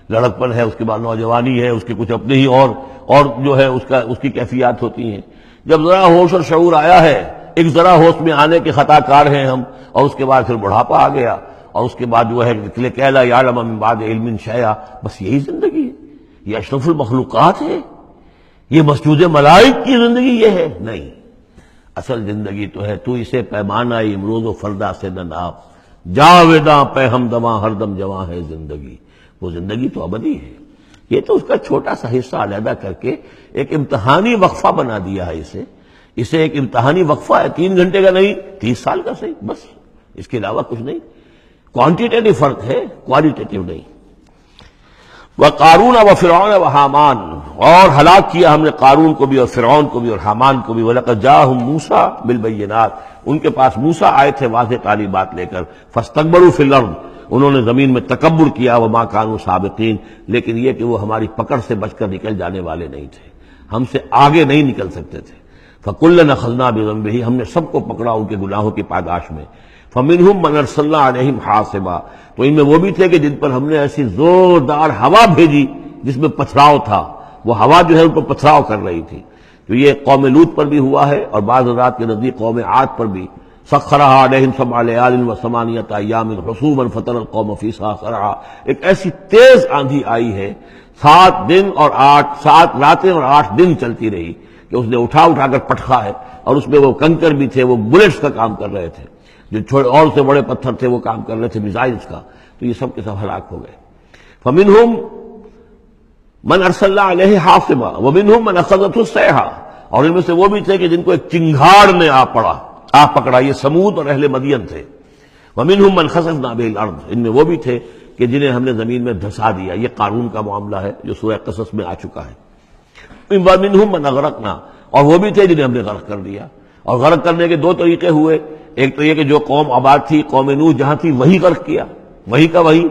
لڑکپن ہے، اس کے بعد نوجوانی ہے، اس کے کچھ اپنے ہی اور جو ہے اس کی کیفیات ہوتی ہیں. جب ذرا ہوش اور شعور آیا ہے، ایک ذرا ہوش میں آنے کے خطا کار ہیں ہم، اور اس کے بعد پھر بڑھاپا آ گیا، اور اس کے بعد جو ہے کہلا یعلم من بعد علم شیئا. بس یہی زندگی ہے. یہ اشرف المخلوقات ہے، یہ مسجود ملائک کی زندگی یہ ہے؟ نہیں. اصل زندگی تو ہے تو اسے پیمانہ امروز و فردا سے نہ ناپ، جاویداں پہ ہم دواں ہر دم جواں ہے زندگی. وہ زندگی تو ابدی ہے. یہ تو اس کا چھوٹا سا حصہ علیحدہ کر کے ایک امتحانی وقفہ بنا دیا ہے. اسے ایک امتحانی وقفہ ہے، 3 گھنٹے کا نہیں، 30 سال کا صحیح، بس اس کے علاوہ کچھ نہیں. کوانٹیٹیو فرق ہے، کوالٹیٹیو نہیں. وَقَارُونَ وَفِرْعَوْنَ وَحَامَانَ، اور ہلاک کیا ہم نے قارون کو بھی اور فرعون کو بھی اور حامان کو بھی. وَلَقَدْ جَاءَهُم مُوسَىٰ بِالْبَيِّنَاتِ، ان کے پاس موسیٰ آئے تھے واضح تعلیمات لے کر. فَاسْتَكْبَرُوا فِي الْأَرْضِ، انہوں نے زمین میں تکبر کیا. وَمَا كَانُوا سَابِقِينَ، لیکن یہ کہ وہ ہماری پکڑ سے بچ کر نکل جانے والے نہیں تھے، ہم سے آگے نہیں نکل سکتے تھے. فَكُلًّا أَخَذْنَا بِذَنبِهِ، ہم نے سب کو پکڑا ان کے گناہوں کی پاداش میں. فَمِنْهُمْ مَنْ أَرْسَلْنَا عَلَيْهِمْ حَاصِبًا، تو ان میں وہ بھی تھے کہ جن پر ہم نے ایسی زوردار ہوا بھیجی جس میں پتھراؤ تھا. وہ ہوا جو ہے ان پر پتھراؤ کر رہی تھی. تو یہ قوم لوط پر بھی ہوا ہے، اور بعض حضرات کے نزدیک قوم عاد پر بھی. سخرها عليهم 7 ليال و8 أيام حسوما فترى القوم فيها صرعا، ایک ایسی تیز آندھی آئی ہے، 7 راتیں اور 8 دن چلتی رہی کہ اس نے اٹھا کر پٹخا ہے. اور اس میں وہ کنکر بھی تھے، وہ بلٹس کا کام کر رہے تھے، جو اور سے بڑے پتھر تھے وہ کام کر رہے تھے میزائلز کا. تو یہ سب کے سب ہلاک ہو گئے. فمنہم من ارسلنا علیہ حاصبا ومنہم من اخذته الصیحہ، اور ان میں سے وہ بھی تھے کہ جن کو ایک چنگھاڑ نے آ پکڑا. یہ سمود اور اہل مدین تھے. ومنہم من خسفنا به الارض، ان میں وہ بھی تھے کہ جنہیں ہم نے زمین میں دھسا دیا. یہ قارون کا معاملہ ہے جو سورہ قصص میں آ چکا ہے. ومنہم من اغرقنا، اور وہ بھی تھے جنہیں ہم نے غرق کر دیا. اور غرق کرنے کے 2 طریقے ہوئے. ایک تو یہ کہ جو قوم آباد تھی، قوم نوح جہاں تھی، وہی غرق کیا، وہی کا وہی.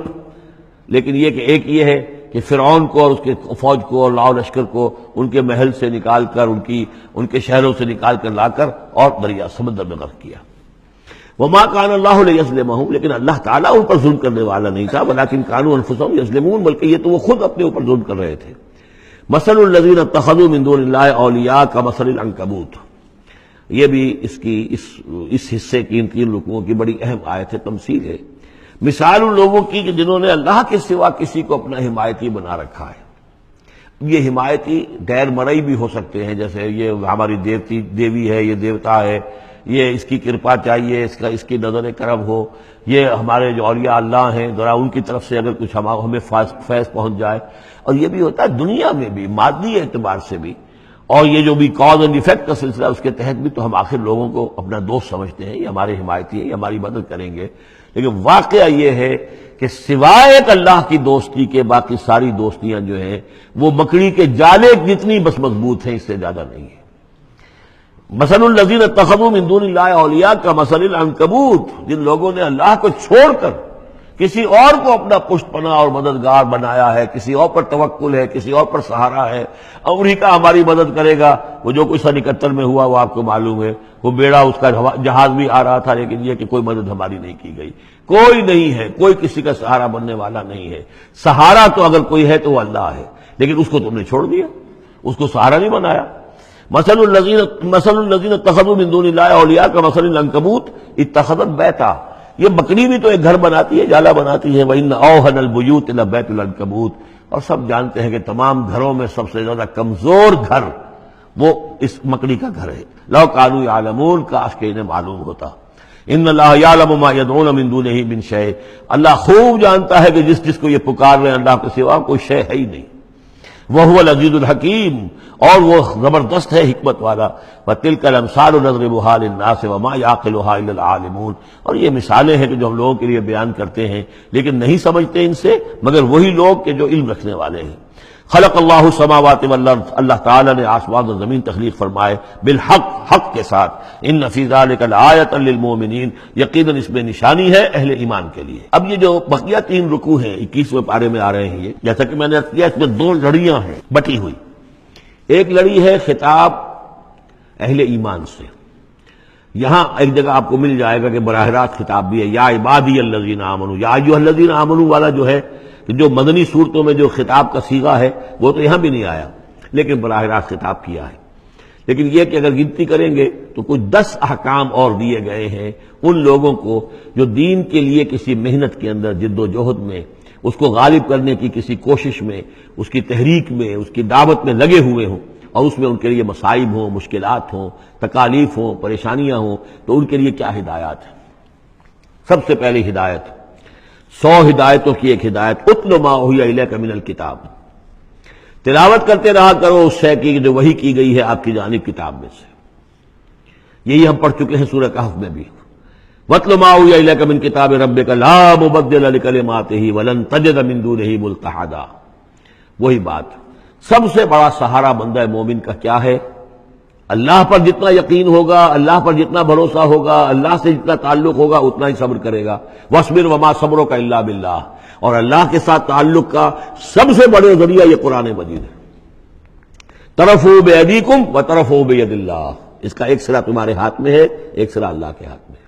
لیکن یہ کہ ایک یہ ہے کہ فرعون کو اور اس کے فوج کو اور لاؤ لشکر کو ان کے محل سے نکال کر، ان کے شہروں سے نکال کر لا کر اور دریا سمندر میں غرق کیا. وما كان الله ليظلمهم، لیکن اللہ تعالیٰ ان پر ظلم کرنے والا نہیں تھا. ولكن كانوا انفسهم يظلمون، بلکہ یہ تو وہ خود اپنے اوپر ظلم کر رہے تھے. مثل الذين اتخذوا من دون الله اولیاء كمثل العنكبوت، یہ بھی اس حصے کی ان 3 رکوعوں کی بڑی اہم آیت ہے، تمثیل ہے. مثال ان لوگوں کی کہ جنہوں نے اللہ کے سوا کسی کو اپنا حمایتی بنا رکھا ہے. یہ حمایتی غیر مرئی بھی ہو سکتے ہیں، جیسے یہ ہماری دیوی ہے، یہ دیوتا ہے، یہ اس کی کرپا چاہیے، اس کی نظر کرم ہو، یہ ہمارے جو اولیاء اللہ ہیں ذرا ان کی طرف سے اگر کچھ ہمیں فیض پہنچ جائے. اور یہ بھی ہوتا ہے دنیا میں بھی، مادی اعتبار سے بھی. اور یہ جو بھی کاز اینڈ ایفیکٹ کا سلسلہ، اس کے تحت بھی تو ہم آخر لوگوں کو اپنا دوست سمجھتے ہیں، یہ ہمارے حمایتی ہیں، یہ ہماری مدد کریں گے. لیکن واقعہ یہ ہے کہ سوائے ایک اللہ کی دوستی کے باقی ساری دوستیاں جو ہیں وہ مکڑی کے جالے جتنی بس مضبوط ہیں، اس سے زیادہ نہیں ہے. مثل الذین اتخذوا من دون اللہ اولیاء کا مثل العنکبوت، جن لوگوں نے اللہ کو چھوڑ کر کسی اور کو اپنا پشت پناہ اور مددگار بنایا ہے، کسی اور پر توکل ہے، کسی اور پر سہارا ہے، امریکہ ہماری مدد کرے گا۔ وہ جو کچھ 71 میں ہوا وہ آپ کو معلوم ہے، وہ بیڑا اس کا جہاز بھی آ رہا تھا، لیکن یہ کہ کوئی مدد ہماری نہیں کی گئی، کوئی نہیں ہے، کوئی کسی کا سہارا بننے والا نہیں ہے۔ سہارا تو اگر کوئی ہے تو وہ اللہ ہے، لیکن اس کو تم نے چھوڑ دیا، اس کو سہارا نہیں بنایا۔ مثل الذین اتخذوا من دون اللہ اولیاء کمثل العنکبوت اتخذت بیتا، یہ بکری بھی تو ایک گھر بناتی ہے، جالا بناتی ہے۔ وَإِنَّ أَوْهَنَ الْبُيُوتِ لَبَيْتُ الْعَنكَبُوتِ، اور سب جانتے ہیں کہ تمام گھروں میں سب سے زیادہ کمزور گھر وہ اس مکڑی کا گھر ہے۔ لَوْ كَانُوا يَعْلَمُونَ، کاش کہ انہیں معلوم ہوتا۔ ان اللہ یعلم ما یدعون من دونہ من شیء، اللہ خوب جانتا ہے کہ جس کو یہ پکار رہے ہیں اللہ کے سوا کوئی شے ہے ہی نہیں۔ وَهُوَ الْعَزِيزُ الْحَكِيمُ، اور وہ زبردست ہے حکمت والا۔ وَتِلْكَ الْأَمْثَالُ نَضْرِبُهَا لِلنَّاسِ وَمَا يَعْقِلُهَا إِلَّا الْعَالِمُونَ، اور یہ مثالیں ہیں کہ جو ہم لوگوں کے لیے بیان کرتے ہیں لیکن نہیں سمجھتے ان سے مگر وہی لوگ کہ جو علم رکھنے والے ہیں۔ خلق اللہ السماوات والارض، اللہ تعالیٰ نے آسمان اور زمین تخلیق فرمائے، بالحق، حق کے ساتھ۔ ان فی ذلک لآیۃ للمؤمنین، یقیناً اس میں نشانی ہے اہل ایمان کے لیے۔ اب یہ جو بقیہ 3 رکوع ہیں 21ویں پارے میں آ رہے ہیں، یہ جیسا کہ میں نے عرض کیا اس میں 2 لڑیاں ہیں بٹی ہوئی۔ ایک لڑی ہے خطاب اہل ایمان سے، یہاں ایک جگہ آپ کو مل جائے گا کہ براہ راست خطاب بھی ہے، یا عبادی الذین آمنوا، یا ایھا الذین آمنوا والا جو ہے، جو مدنی صورتوں میں جو خطاب کا صیغہ ہے وہ تو یہاں بھی نہیں آیا، لیکن براہ راست خطاب کیا ہے۔ لیکن یہ کہ اگر گنتی کریں گے تو کچھ 10 احکام اور دیے گئے ہیں ان لوگوں کو جو دین کے لیے کسی محنت کے اندر، جد و جہد میں، اس کو غالب کرنے کی کسی کوشش میں، اس کی تحریک میں، اس کی دعوت میں لگے ہوئے ہوں، اور اس میں ان کے لیے مصائب ہوں، مشکلات ہوں، تکالیف ہوں، پریشانیاں ہوں، تو ان کے لیے کیا ہدایات ہے؟ سب سے پہلی ہدایت 100 ہدایتوں کی ایک ہدایت، اتل ما اوحی الیک من الکتاب، تلاوت کرتے رہا کرو اس شے کی جو وحی کی گئی ہے آپ کی جانب کتاب میں سے۔ یہی ہم پڑھ چکے ہیں سورہ کہف میں بھی، وَاتْلُ مَا أُوحِیَ إِلَيْکَ مِن کِتَابِ رَبِّکَ لَا مُبَدِّلَ لِکَلِمَاتِهِ وَلَن تَجِدَ مِن دُونِهِ مُلْتَحَدًا۔ وہی بات، سب سے بڑا سہارا بندہ مومن کا کیا ہے؟ اللہ پر جتنا یقین ہوگا، اللہ پر جتنا بھروسہ ہوگا، اللہ سے جتنا تعلق ہوگا اتنا ہی صبر کرے گا۔ وَاصْبِرْ وَمَا صَبْرُكَ إِلَّا بِاللَّهِ، اور اللہ کے ساتھ تعلق کا سب سے بڑے ذریعہ یہ قرآن مجید ہے۔ طرفوا بِأَيْدِيكُمْ وَطَرَفُوا بِيَدِ اللَّهِ، اس کا ایک سرا تمہارے ہاتھ میں ہے، ایک سرا اللہ کے ہاتھ میں ہے۔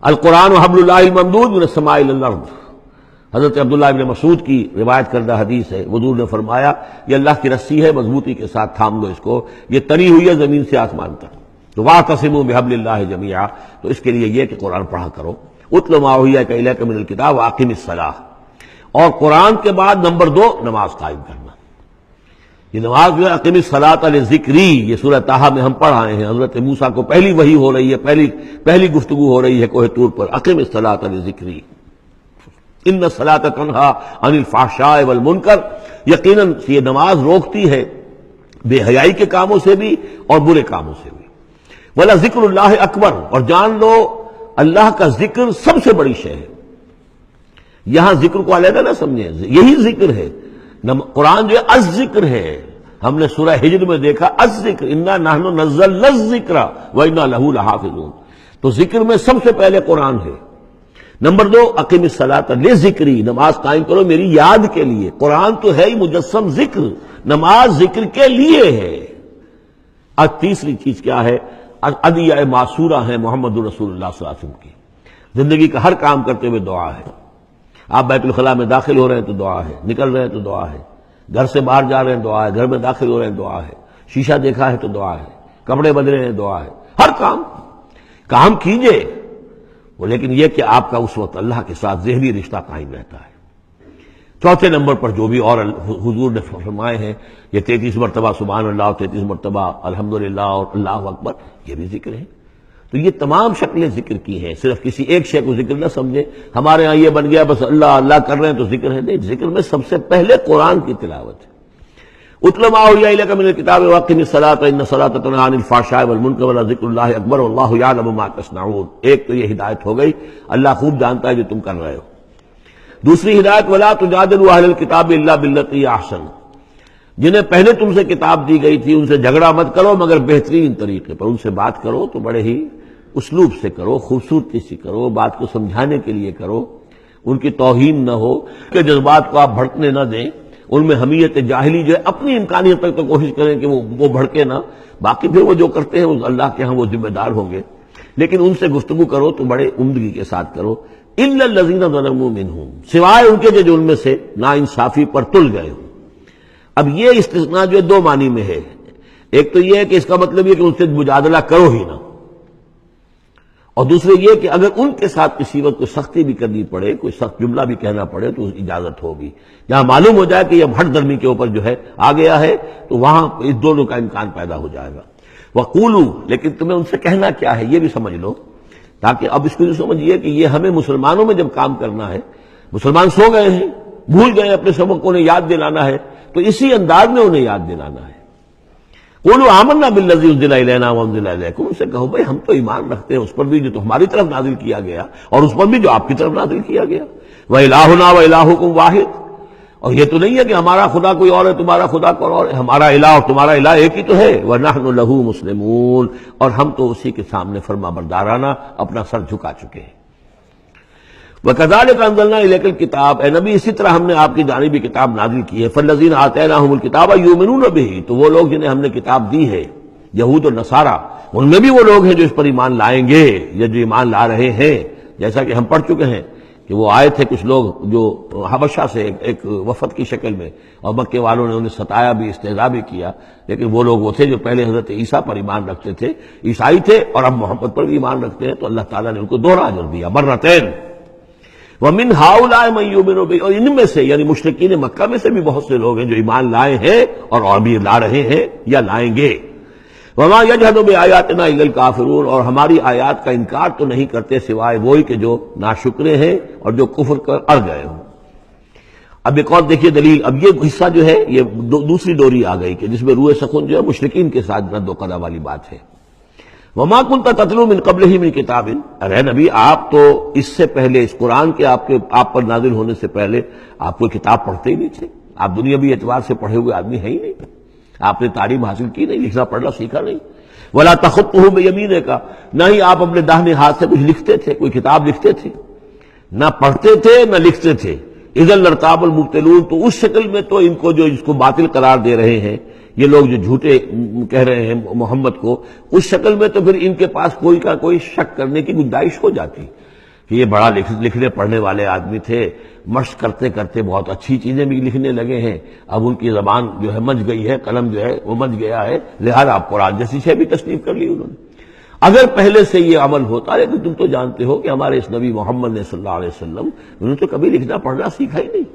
القرآن حبل اللہ الممدود من السماء إلى الأرض، حضرت عبداللہ ابن مسعود کی روایت کردہ حدیث ہے، حضور نے فرمایا یہ اللہ کی رسی ہے، مضبوطی کے ساتھ تھام لو اس کو، یہ تنی ہوئی ہے زمین سے آسمان تک۔ تو واعتصموا بحبل اللہ جمیعا، تو اس کے لیے یہ کہ قرآن پڑھا کرو۔ اتل ما اوحی الیک من الکتاب واقم الصلاۃ، اور قرآن کے بعد نمبر 2 نماز قائم کرنا۔ یہ نماز جو ہے اقم الصلاۃ لذکری، یہ سورہ طٰہٰ میں ہم پڑھ آئے ہیں، حضرت موسیٰ کو پہلی وحی ہو رہی ہے، پہلی گفتگو ہو رہی ہے کوہ طور پر، اقم الصلاۃ لذکری ان الصلاۃ تنہی عن الفحشاء والمنکر، یقیناً یہ نماز روکتی ہے بے حیائی کے کاموں سے بھی اور برے کاموں سے بھی۔ وَلَذِکْرُ اللَّهِ اکبر، اور جان لو اللہ کا ذکر سب سے بڑی شے ہے۔ یہاں ذکر کو علیحدہ نہ سمجھیں، یہی ذکر ہے، قرآن جو ہے الذکر ہے۔ ہم نے سورہ ہجر میں دیکھا الذکر، انا نحن نزلنا الذکر وانا لہ لحافظون، تو ذکر میں سب سے پہلے قرآن ہے۔ نمبر 2 اقیم الصلاۃ لذکری، نماز قائم کرو میری یاد کے لیے۔ قرآن تو ہے ہی مجسم ذکر، نماز ذکر کے لیے ہے۔ اور تیسری چیز کیا ہے؟ ادعیہ معصورہ ہیں محمد رسول اللہ صلی اللہ علیہ وسلم کی، زندگی کا ہر کام کرتے ہوئے دعا ہے۔ آپ بیت الخلاء میں داخل ہو رہے ہیں تو دعا ہے، نکل رہے ہیں تو دعا ہے، گھر سے باہر جا رہے ہیں دعا ہے، گھر میں داخل ہو رہے ہیں دعا ہے، شیشہ دیکھا ہے تو دعا ہے، کپڑے بدلے ہیں دعا ہے، ہر کام کیجئے وہ، لیکن یہ کہ آپ کا اس وقت اللہ کے ساتھ ذہنی رشتہ قائم رہتا ہے۔ چوتھے نمبر پر جو بھی اور حضور نے فرمائے ہیں، یہ 33 مرتبہ سبحان اللہ، 33 مرتبہ الحمدللہ اور اللہ اکبر، یہ بھی ذکر ہے۔ تو یہ تمام شکلیں ذکر کی ہیں، صرف کسی ایک شے کو ذکر نہ سمجھے ہمارے ہاں یہ بن گیا بس اللہ اللہ کر رہے ہیں تو ذکر ہے، نہیں، ذکر میں سب سے پہلے قرآن کی تلاوت ہے۔ اتل ما اوحی الیک من الکتاب واقم الصلاۃ ان الصلاۃ تنہی عن الفحشاء والمنکر ولذکر اللہ اکبر واللہ یعلم ما تصنعون۔ ایک تو یہ ہدایت ہو گئی، اللہ خوب جانتا ہے جو تم کر رہے ہو۔ دوسری ہدایت ولا تجادلوا اہل الکتاب الا باللتی احسن، جنہیں پہلے تم سے کتاب دی گئی تھی ان سے جھگڑا مت کرو مگر بہترین طریقے پر، ان سے بات کرو تو بڑے ہی اسلوب سے کرو، خوبصورتی سے کرو، بات کو سمجھانے کے لیے کرو، ان کی توہین نہ ہو کہ جذبات کو آپ بھڑکنے نہ دیں، ان میں حمیت جاہلی جو ہے اپنی امکانیت تک تو کوشش کریں کہ وہ بھڑکے نہ، باقی پھر وہ جو کرتے ہیں اللہ کے ہاں وہ ذمہ دار ہوں گے، لیکن ان سے گفتگو کرو تو بڑے عمدگی کے ساتھ کرو۔ الا الذین ظلموا منہم، سوائے ان کے جو ان میں سے نا انصافی پر تل گئے ہوں۔ اب یہ استثناء جو ہے دو معنی میں ہے، ایک تو یہ ہے کہ اس کا مطلب یہ کہ ان سے مجادلہ کرو ہی نہ، اور دوسرے یہ کہ اگر ان کے ساتھ کسی وقت کوئی سختی بھی کرنی پڑے، کوئی سخت جملہ بھی کہنا پڑے تو اجازت ہوگی، جہاں معلوم ہو جائے کہ یہ ہٹ درمی کے اوپر جو ہے آ گیا ہے تو وہاں اس دونوں کا امکان پیدا ہو جائے گا۔ وَقُولُوا، لیکن تمہیں ان سے کہنا کیا ہے یہ بھی سمجھ لو، تاکہ اب اس کو سمجھیے کہ یہ ہمیں مسلمانوں میں جب کام کرنا ہے، مسلمان سو گئے ہیں، بھول گئے اپنے سبق کو، انہیں یاد دلانا ہے تو اسی انداز میں انہیں یاد دلانا ہے۔ قولوا آمنا بالذی انزل الینا وانزل الیکم، ان سے کہو بھائی ہم تو ایمان رکھتے ہیں اس پر بھی جو تمہاری طرف نازل کیا گیا اور اس پر بھی جو آپ کی طرف نازل کیا گیا۔ وَإِلَٰهُنَا وَإِلَٰهُكُمْ وَاحِدٌ، اور یہ تو نہیں ہے کہ ہمارا خدا کوئی اور ہے تمہارا خدا کوئی اور ہے، ہمارا الہ اور تمہارا الہ ایک ہی تو ہے۔ وَنَحْنُ لَهُ مُسْلِمُونَ، اور ہم تو اسی کے سامنے فرما بردارانہ اپنا سر جھکا چکے ہیں۔ وَكَذَلِكَ أَنزَلْنَا إِلَيْكَ الْكِتَابَ، اے نبی اسی طرح ہم نے آپ کی جانب بھی کتاب نازل کی ہے۔ فَالَّذِينَ آتَيْنَاهُمُ الْكِتَابَ يُؤْمِنُونَ بِهِ، تو وہ لوگ جنہیں ہم نے کتاب دی ہے، یہود و نصارہ، ان میں بھی وہ لوگ ہیں جو اس پر ایمان لائیں گے یا جو ایمان لا رہے ہیں، جیسا کہ ہم پڑھ چکے ہیں کہ وہ آئے تھے کچھ لوگ جو حبشہ سے ایک وفد کی شکل میں، اور مکے والوں نے انہیں ستایا بھی، استہزاء بھی کیا، لیکن وہ لوگ وہ تھے جو پہلے حضرت عیسیٰ پر ایمان رکھتے تھے، عیسائی تھے، اور اب محمد پر بھی ایمان رکھتے ہیں، تو اللہ تعالیٰ نے ان کو دوہرا اجر دیا، مرتين۔ وَمِنْ هَؤُلَاءِ مَن يُؤْمِنُ بِهِ، اور ان میں سے یعنی مشرکین مکہ میں سے بھی بہت سے لوگ ہیں جو ایمان لائے ہیں اور بھی لا رہے ہیں یا لائیں گے۔ وَمَا يَجْحَدُ بِآيَاتِنَا إِلَّا الْكَافِرُونَ، اور ہماری آیات کا انکار تو نہیں کرتے سوائے وہی کہ جو ناشکرے ہیں اور جو کفر کر اڑ گئے ہوں۔ اب ایک اور دیکھیے دلیل، اب یہ حصہ جو ہے یہ دوسری ڈوری آ گئی کہ جس میں روح سخن جو ہے مشرکین کے ساتھ رد و قضا والی بات ہے۔ وَمَا كُنْتَ تَتْلُو مِن قَبْلِهِ مِن كِتَابٍ، ارے نبی آپ تو اس سے پہلے، اس قرآن کے آپ پر نازل ہونے سے پہلے آپ کوئی کتاب پڑھتے ہی نہیں تھے، آپ دنیاوی اعتبار سے پڑھے ہوئے آدمی ہیں ہی نہیں، آپ نے تعلیم حاصل کی نہیں، لکھنا پڑھنا سیکھا نہیں۔ وَلَا تَخُطُّهُ بِيَمِينِكَ، نہ ہی آپ اپنے داہنے ہاتھ سے کچھ لکھتے تھے، کوئی کتاب لکھتے تھے، نہ پڑھتے تھے نہ لکھتے تھے۔ اِذًا لَارْتَابَ الْمُبْطِلُونَ، تو اس شکل میں تو ان کو جو اس کو باطل قرار دے رہے ہیں یہ لوگ جو جھوٹے کہہ رہے ہیں محمد کو، اس شکل میں تو پھر ان کے پاس کوئی کا کوئی شک کرنے کی گنجائش ہو جاتی کہ یہ بڑا لکھنے پڑھنے والے آدمی تھے، مشق کرتے کرتے بہت اچھی چیزیں بھی لکھنے لگے ہیں، اب ان کی زبان جو ہے مچ گئی ہے، قلم جو ہے وہ مچ گیا ہے، لہذا اب قرآن جیسی شے بھی تصنیف کر لی انہوں نے۔ اگر پہلے سے یہ عمل ہوتا، لیکن تم تو جانتے ہو کہ ہمارے اس نبی محمد نے صلی اللہ علیہ وسلم انہوں نے تو کبھی لکھنا پڑھنا سیکھا ہی نہیں۔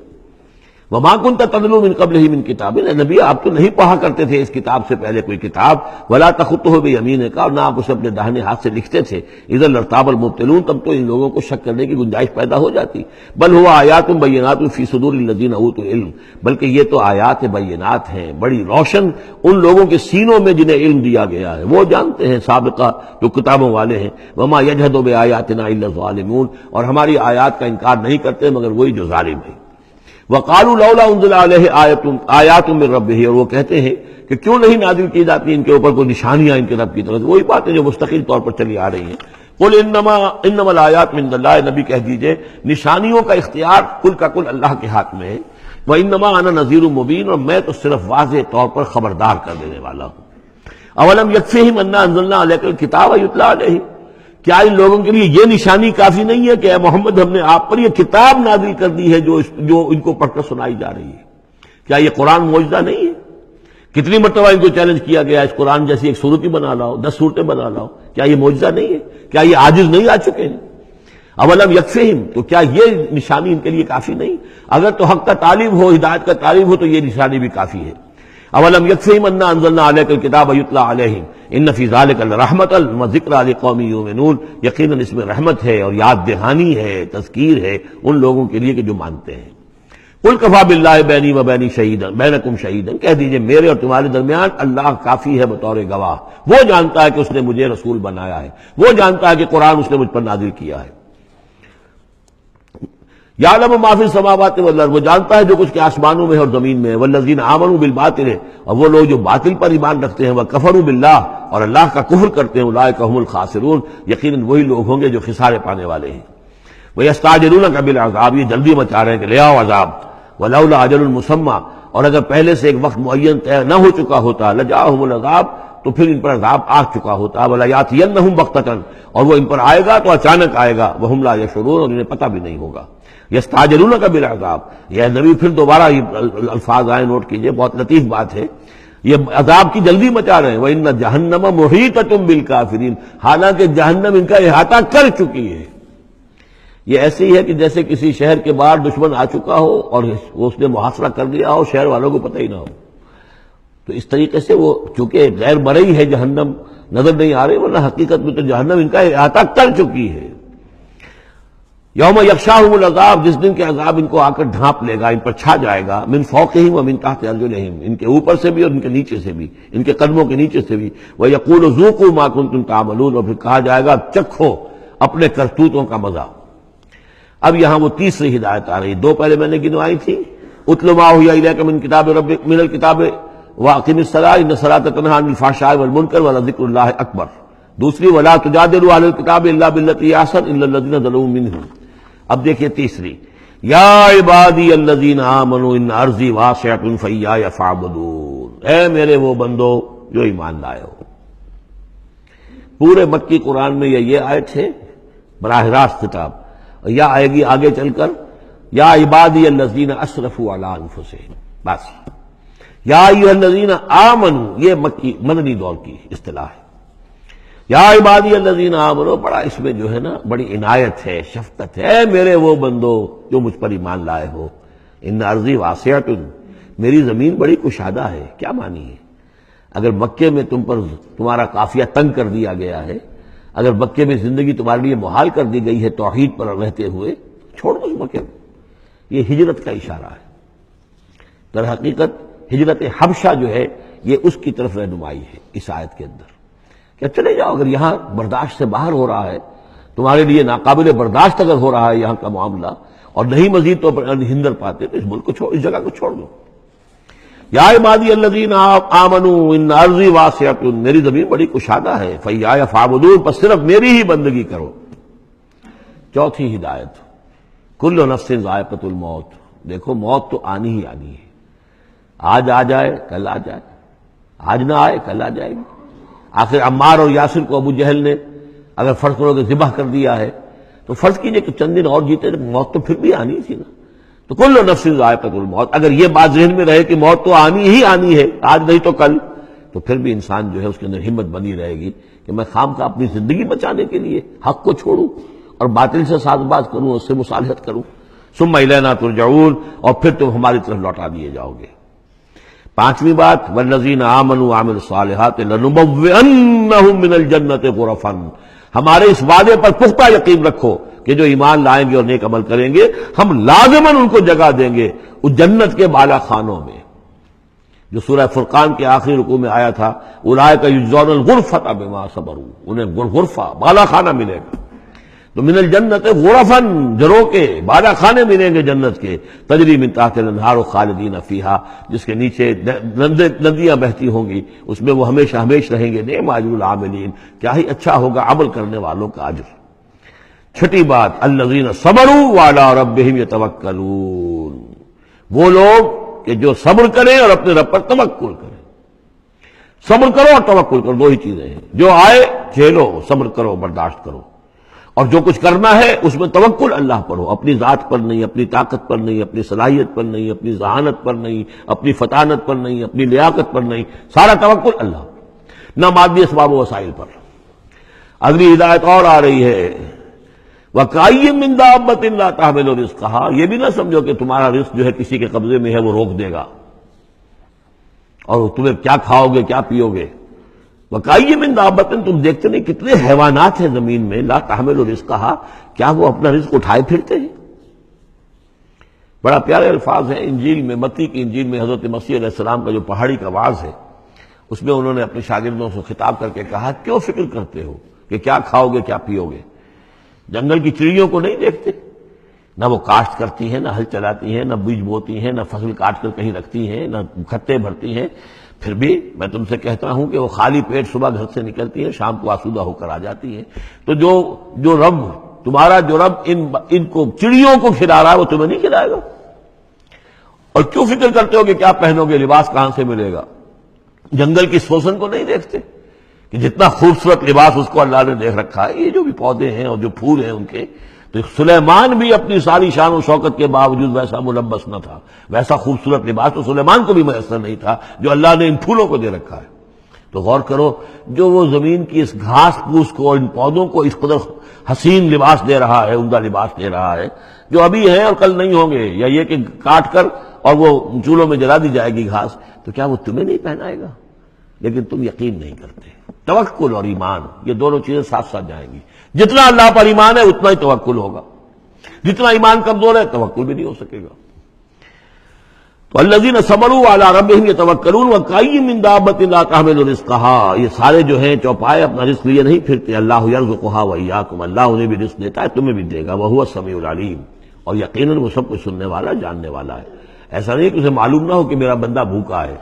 وَمَا كُنْتَ تَتْلُو مِن قَبْلِهِ مِن كِتَابٍ، نبی آپ تو نہیں پڑھا کرتے تھے اس کتاب سے پہلے کوئی کتاب۔ وَلَا تَخُطُّهُ بِيَمِينِكَ، اور نہ آپ اسے اپنے داہنے ہاتھ سے لکھتے تھے۔ اِذًا لَارْتَابَ الْمُبْطِلُونَ، تب تو ان لوگوں کو شک کرنے کی گنجائش پیدا ہو جاتی۔ بل هُوَ آیات بینات فی صدور الذین اوتوا العلم، بلکہ یہ تو آیات بینات ہیں، بڑی روشن ان لوگوں کے سینوں میں جنہیں علم دیا گیا ہے، وہ جانتے ہیں سابقہ جو کتابوں والے ہیں۔ وَمَا يَجْحَدُ بِآیاتِنَا إِلَّا الظَّالِمُونَ، اور ہماری آیات کا انکار نہیں کرتے مگر وہی جو ظالم ہیں۔ وَقَالُوا لَوْلَا أُنزِلَ عَلَيْهِ آیَاتٌ مِّن رَّبِّهِ، اور وہ کہتے ہیں کہ کیوں نہیں نازل کی جاتی ان کے اوپر کوئی نشانیاں ان کے رب کی طرف سے، وہی باتیں جو مستقل طور پر چلی آ رہی ہیں۔ قُلْ إِنَّمَا الْآيَاتُ مِنْ اللَّهِ، نبی کہہ دیجئے نشانیوں کا اختیار کل کا کل اللہ کے ہاتھ میں ہے۔ وَإِنَّمَا أَنَا نَذِيرٌ مُّبِينٌ، اور میں تو صرف واضح طور پر خبردار کر دینے والا ہوں۔ أَوَلَمْ يَكْفِهِمْ أَنَّا أَنزَلْنَا عَلَيْكَ الْكِتَابَ يُتْلَىٰ عَلَيْهِمْ، کیا ان لوگوں کے لیے یہ نشانی کافی نہیں ہے کہ اے محمد ہم نے آپ پر یہ کتاب نازل کر دی ہے جو ان کو پڑھ کر سنائی جا رہی ہے؟ کیا یہ قرآن معجزہ نہیں ہے؟ کتنی مرتبہ ان کو چیلنج کیا گیا اس قرآن جیسی ایک صورت ہی بنا لاؤ، 10 صورتیں بنا لاؤ، کیا یہ معجزہ نہیں ہے؟ کیا یہ عاجز نہیں آ چکے ہیں؟ اولم یکفہم، تو کیا یہ نشانی ان کے لیے کافی نہیں؟ اگر تو حق کا طالب ہو، ہدایت کا طالب ہو تو یہ نشانی بھی کافی ہے۔ اولم یکفہم انا انزلنا علیک الکتاب یتلی علیہم ان فی ذلک لرحمۃ وذکری لقوم یؤمنون، یقیناً اس میں رحمت ہے اور یاد دہانی ہے، تذکیر ہے ان لوگوں کے لیے کہ جو مانتے ہیں۔ قل کفی باللہ بینی و بین شہیدا بینکم شہیدا، کہہ دیجئے میرے اور تمہارے درمیان اللہ کافی ہے بطور گواہ، وہ جانتا ہے کہ اس نے مجھے رسول بنایا ہے، وہ جانتا ہے کہ قرآن اس نے مجھ پر نازل کیا ہے۔ یعلم ما فی السماوات والارض، وہ جانتا ہے جو کچھ کے آسمانوں میں ہے اور زمین میں ہے، والذین آمنوا بالباطل، اور وہ لوگ جو باطل پر ایمان رکھتے ہیں، وکفروا باللہ، اور اللہ کا کفر کرتے ہیں، اولئک هم الخاسرون، یقیناً وہی لوگ ہوں گے جو خسارے پانے والے ہیں۔ وَيَسْتَعْجِلُونَكَ بِالْعَذَابِ، یہ جلدی مچا رہے ہیں کہ لے آؤ عذاب، وَلَوْلَا أَجَلٌ مُّسَمًّى، اور اگر پہلے سے ایک وقت معین طے نہ ہو چکا ہوتا، لَجَاءَهُمُ الْعَذَابُ، تو پھر ان پر عذاب آ چکا ہوتا، وَلَيَأْتِيَنَّهُمْ بَغْتَةً، اور وہ ان پر آئے گا تو اچانک آئے گا، وَهُمْ لَا يَشْعُرُونَ، اور انہیں پتہ بھی نہیں ہوگا۔ یستعجلونک بالعذاب، یہ نبی پھر دوبارہ یہ الفاظ آئے، نوٹ کیجئے، بہت لطیف بات ہے، یہ عذاب کی جلدی مچا رہے ہیں۔ وَإِنَّ جَهَنَّمَ مُحِيطَةٌ بِالْكَافِرِينَ، حالانکہ جہنم ان کا احاطہ کر چکی ہے۔ یہ ایسے ہی ہے کہ جیسے کسی شہر کے باہر دشمن آ چکا ہو اور اس نے محاصرہ کر لیا ہو، شہر والوں کو پتہ ہی نہ ہو۔ تو اس طریقے سے وہ چونکہ غیر مرئی ہے، جہنم نظر نہیں آ رہی، ورنہ حقیقت میں تو جہنم ان کا احاطہ کر چکی ہے۔ یوم یغشاہم العذاب، جس دن کے عذاب ان کو آ کر ڈھانپ لے گا، ان پر چھا جائے گا، من فوقہم ومن تحت ارجلہم، ان کے اوپر سے بھی اور ان کے نیچے سے بھی، ان کے قدموں کے نیچے سے بھی۔ ویقول ذوقوا ما کنتم تعملون، اور پھر کہا جائے گا چکھو اپنے کرتوتوں کا مزہ۔ اب یہاں وہ تیسری ہدایت آ رہی، دو پہلے میں نے گنوائی تھی، اتل ما اوحی الیک من کتاب ربک، من الکتاب واقم الصلاۃ ان الصلاۃ تنہی عن الفحشاء والمنکر ولذکر اللہ اکبر، دوسری ولا تجادلوا اہل الکتاب الا بالتی ہی احسن الا الذین ظلموا منہم۔ اب دیکھیے تیسری، یا عبادی الذین آمنوا ان ارضی واسعۃ فایای فاعبدون، اے میرے وہ بندو جو ایمان لائے ہو۔ پورے مکی قرآن میں یہ آیت ہے، براہ راست خطاب، یا آئے گی آگے چل کر یا عبادی الذین اسرفوا علی انفسہم، بس یا ایھا الذین آمنوا، یہ مکی مدنی دور کی اصطلاح ہے۔ یا عبادی الذین آمنوا، بڑا اس میں جو ہے نا بڑی عنایت ہے، شفقت ہے، اے میرے وہ بندو جو مجھ پر ایمان لائے ہو، ان ارضی واسعۃ، میری زمین بڑی کشادہ ہے۔ کیا معنی ہے؟ اگر مکے میں تم پر تمہارا قافیہ تنگ کر دیا گیا ہے، اگر مکے میں زندگی تمہارے لیے محال کر دی گئی ہے توحید پر رہتے ہوئے، چھوڑ دو اس مکے کو۔ یہ ہجرت کا اشارہ ہے، در حقیقت ہجرت حبشہ جو ہے یہ اس کی طرف رہنمائی ہے اس آیت کے اندر، کہ چلے جاؤ، اگر یہاں برداشت سے باہر ہو رہا ہے، تمہارے لیے ناقابل برداشت اگر ہو رہا ہے یہاں کا معاملہ، اور نہیں مزید تو ہندر پاتے، تو اس ملک کو چھوڑ، اس جگہ کو چھوڑ دو۔ یا عبادی الذین آمنوا ان ارضی واسعۃ، میری زمین بڑی کشادہ ہے، فایای فاعبدون، پس صرف میری ہی بندگی کرو۔ چوتھی ہدایت، کل نفس ذائقۃ الموت، دیکھو موت تو آنی ہی آنی ہے، آج آ جائے کل آ جائے، آج نہ آئے کل آ جائے گی۔ آخر عمار اور یاسر کو ابو جہل نے اگر فرض کرو کہ ذبح کر دیا ہے، تو فرض کیجئے کہ چند دن اور جیتے، موت تو پھر بھی آنی تھی نا۔ تو کل نفس ذائقۃ الموت، اگر یہ بات ذہن میں رہے کہ موت تو آنی ہی آنی ہے، آج نہیں تو کل، تو پھر بھی انسان جو ہے اس کے اندر ہمت بنی رہے گی کہ میں خام کا اپنی زندگی بچانے کے لیے حق کو چھوڑوں اور باطل سے ساز باز کروں، اس سے مصالحت کروں۔ ثم الینا ترجعون، اور پھر تم ہماری طرف لوٹا دیے جاؤ گے۔ پانچویں بات، والذین آمنوا وعملوا الصالحات لنبوئنہم من الجنۃ غرفا، ہمارے اس وعدے پر پختہ یقین رکھو کہ جو ایمان لائیں گے اور نیک عمل کریں گے، ہم لازماً ان کو جگہ دیں گے اس جنت کے بالا خانوں میں، جو سورہ فرقان کے آخری رکوع میں آیا تھا، اولئک یجزون الغرفۃ بما صبروا، انہیں غرفہ بالا خانہ ملے گا۔ تو من الجنت غرفاً، جروں کے بالا خانے ملیں گے جنت کے، تجری من تحت الانہار خالدین فیہا، جس کے نیچے ندیاں بہتی ہوں گی، اس میں وہ ہمیشہ ہمیشہ رہیں گے۔ نعم اجر العاملین، کیا ہی اچھا ہوگا عمل کرنے والوں کا اجر۔ چھٹی بات، الذین صبروا وعلی ربہم یتوکلون، وہ لوگ کہ جو صبر کریں اور اپنے رب پر توکل کریں۔ صبر کرو اور توکل کرو، دو ہی چیزیں ہیں، جو آئے جھیلو، صبر کرو، برداشت کرو، اور جو کچھ کرنا ہے اس میں توکل اللہ پر ہو، اپنی ذات پر نہیں، اپنی طاقت پر نہیں، اپنی صلاحیت پر نہیں، اپنی ذہانت پر نہیں، اپنی فطانت پر نہیں، اپنی لیاقت پر نہیں، سارا توکل اللہ، نہ مادی اسباب و وسائل پر۔ اگلی ہدایت اور آ رہی ہے، وَكَأَيٍّ مِّن دَابَّةٍ لَا تَحْمِلُ رِزْقَهَا، یہ بھی نہ سمجھو کہ تمہارا رزق جو ہے کسی کے قبضے میں ہے وہ روک دے گا، اور تمہیں کیا کھاؤ گے کیا پیو گے۔ وَكَأَيٍّ مِّن دَابَّةٍ، تم دیکھتے نہیں کتنے حیوانات ہیں زمین میں، لا تحمل رزقها، کیا وہ اپنا رزق اٹھائے پھرتے ہیں؟ بڑا پیارے الفاظ ہیں انجیل میں، متی کی انجیل میں حضرت مسیح علیہ السلام کا جو پہاڑی کا وعظ ہے، اس میں انہوں نے اپنے شاگردوں سے خطاب کر کے کہا، کیوں فکر کرتے ہو کہ کیا کھاؤ گے کیا پیو گے؟ جنگل کی چڑیوں کو نہیں دیکھتے؟ نہ وہ کاشت کرتی ہیں، نہ ہل چلاتی ہیں، نہ بیج بوتی ہیں، نہ فصل کاٹ کر کہیں رکھتی ہیں، نہ کھتے بھرتی ہیں، پھر بھی میں تم سے کہتا ہوں کہ وہ خالی پیٹ صبح گھر سے نکلتی ہیں، شام کو آسودہ ہو کر آ جاتی ہیں۔ تو جو رب تمہارا جو رب ان کو چڑیوں کو کھلا رہا ہے وہ تمہیں نہیں کھلائے گا؟ اور کیوں فکر کرتے ہو کہ کیا پہنو گے، لباس کہاں سے ملے گا؟ جنگل کی سوسن کو نہیں دیکھتے کہ جتنا خوبصورت لباس اس کو اللہ نے دیکھ رکھا ہے؟ یہ جو بھی پودے ہیں اور جو پھول ہیں ان کے، تو سلیمان بھی اپنی ساری شان و شوکت کے باوجود ویسا ملبس نہ تھا، ویسا خوبصورت لباس تو سلیمان کو بھی میسر نہیں تھا جو اللہ نے ان پھولوں کو دے رکھا ہے۔ تو غور کرو، جو وہ زمین کی اس گھاس پھوس کو، ان پودوں کو اس قدر حسین لباس دے رہا ہے، عمدہ لباس دے رہا ہے، جو ابھی ہیں اور کل نہیں ہوں گے، یا یہ کہ کاٹ کر اور وہ چولہوں میں جلا دی جائے گی گھاس، تو کیا وہ تمہیں نہیں پہنائے گا؟ لیکن تم یقین نہیں کرتے۔ توکل اور ایمان، یہ دونوں چیزیں ساتھ ساتھ جائیں گی۔ جتنا اللہ پر ایمان ہے اتنا ہی توکل ہوگا، جتنا ایمان کمزور ہے توکل بھی نہیں ہو سکے گا۔ تو الذین صبروا علی ربہم یتوکلون وکأی من دابۃ لا تحمل رزقها، یہ سارے جو ہیں چوپائے اپنا رزق لیے نہیں پھرتے، اللہ یرزقها وإیاکم، اللہ انہیں بھی رزق دیتا ہے، تمہیں بھی دے گا، وہو السمیع العلیم، اور یقیناً وہ سب کچھ سننے والا، جاننے والا ہے۔ ایسا نہیں کہ اسے معلوم نہ ہو کہ میرا بندہ بھوکا ہے،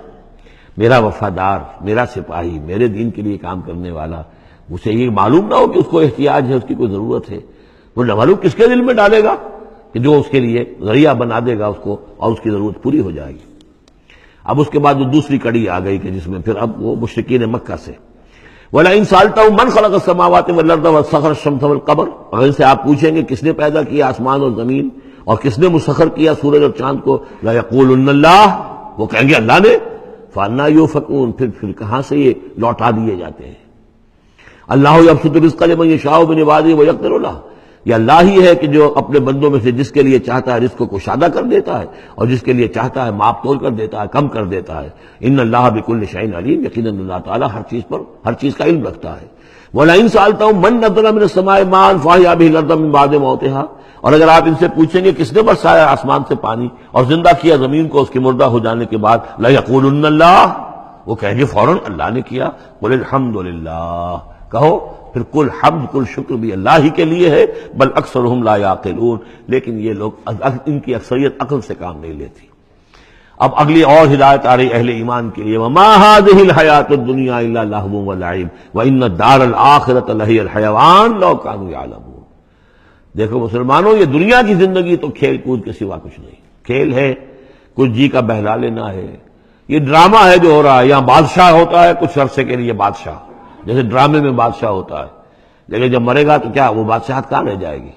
میرا وفادار، میرا سپاہی، میرے دین کے لیے کام کرنے والا، اسے یہ معلوم نہ ہو کہ اس کو احتیاج ہے، اس کی کوئی ضرورت ہے۔ وہ نہ معلوم کس کے دل میں ڈالے گا کہ جو اس کے لیے ذریعہ بنا دے گا اس کو، اور اس کی ضرورت پوری ہو جائے گی۔ اب اس کے بعد جو دوسری کڑی آ گئی کہ جس میں پھر اب وہ مشرکین مکہ سے وَلَئِن سَأَلْتَهُم مَّنْ خَلَقَ السَّمَاوَاتِ وَالْأَرْضَ وَسَخَّرَ الشَّمْسَ وَالْقَمَرَ، اگر ان سے آپ پوچھیں گے کس نے پیدا کیا آسمان اور زمین اور کس نے مسخر کیا سورج اور چاند کو، لَيَقُولُنَّ اللَّهُ، وہ کہیں گے اللہ نے، فَأَنَّىٰ يُؤْفَكُونَ، پھر کہاں سے یہ لوٹا دیے جاتے ہیں۔ اللہ یبسط الرزق لمن یشاء من عبادہ ویقدر لہ، یہ اللہ ہی ہے کہ جو اپنے بندوں میں سے جس کے لیے چاہتا ہے رزق کو کشادہ کر دیتا ہے، اور جس کے لیے چاہتا ہے ماپ تول کر دیتا ہے، کم کر دیتا ہے۔ ان اللہ بکل شیء علیم، یقیناً اللہ تعالیٰ ہر چیز پر ہر چیز کا علم رکھتا ہے۔ وَلَئِن سَأَلْتَهُم مَّن نَّزَّلَ مِنَ السَّمَاءِ مَاءً فَأَحْيَا بِهِ الْأَرْضَ مِن بَعْدِ مَوْتِهَا، اور اگر آپ ان سے پوچھیں گے کس نے برسایا آسمان سے پانی اور زندہ کیا زمین کو اس کے مردہ ہو جانے کے بعد، لَيَقُولُنَّ اللَّهُ، وہ کہیں گے فوراً اللہ نے کیا۔ قُلِ الْحَمْدُ لِلَّهِ، کہو پھر کل حمد کل شکر بھی اللہ ہی کے لیے ہے، بل اکثرہم لا یعقلون، لیکن یہ لوگ، ان کی اکثریت عقل سے کام نہیں لیتی۔ اب اگلی اور ہدایت آ رہی اہل ایمان کے لیے، وَمَا هَٰذِهِ الْحَيَاةُ الدُّنْيَا إِلَّا لَهْوٌ وَلَعِبٌ وَإِنَّ الدَّارَ الْآخِرَةَ لَهِيَ الْحَيَوَانُ لَوْ كَانُوا يَعْلَمُونَ۔ دیکھو مسلمانوں، یہ دنیا کی زندگی تو کھیل کود کے سوا کچھ نہیں، کھیل ہے، کچھ جی کا بہلا لینا ہے، یہ ڈرامہ ہے جو ہو رہا ہے۔ یہاں بادشاہ ہوتا ہے کچھ عرصے کے لیے، بادشاہ جیسے ڈرامے میں بادشاہ ہوتا ہے، لیکن جب مرے گا تو کیا وہ بادشاہت کہاں رہ جائے گی؟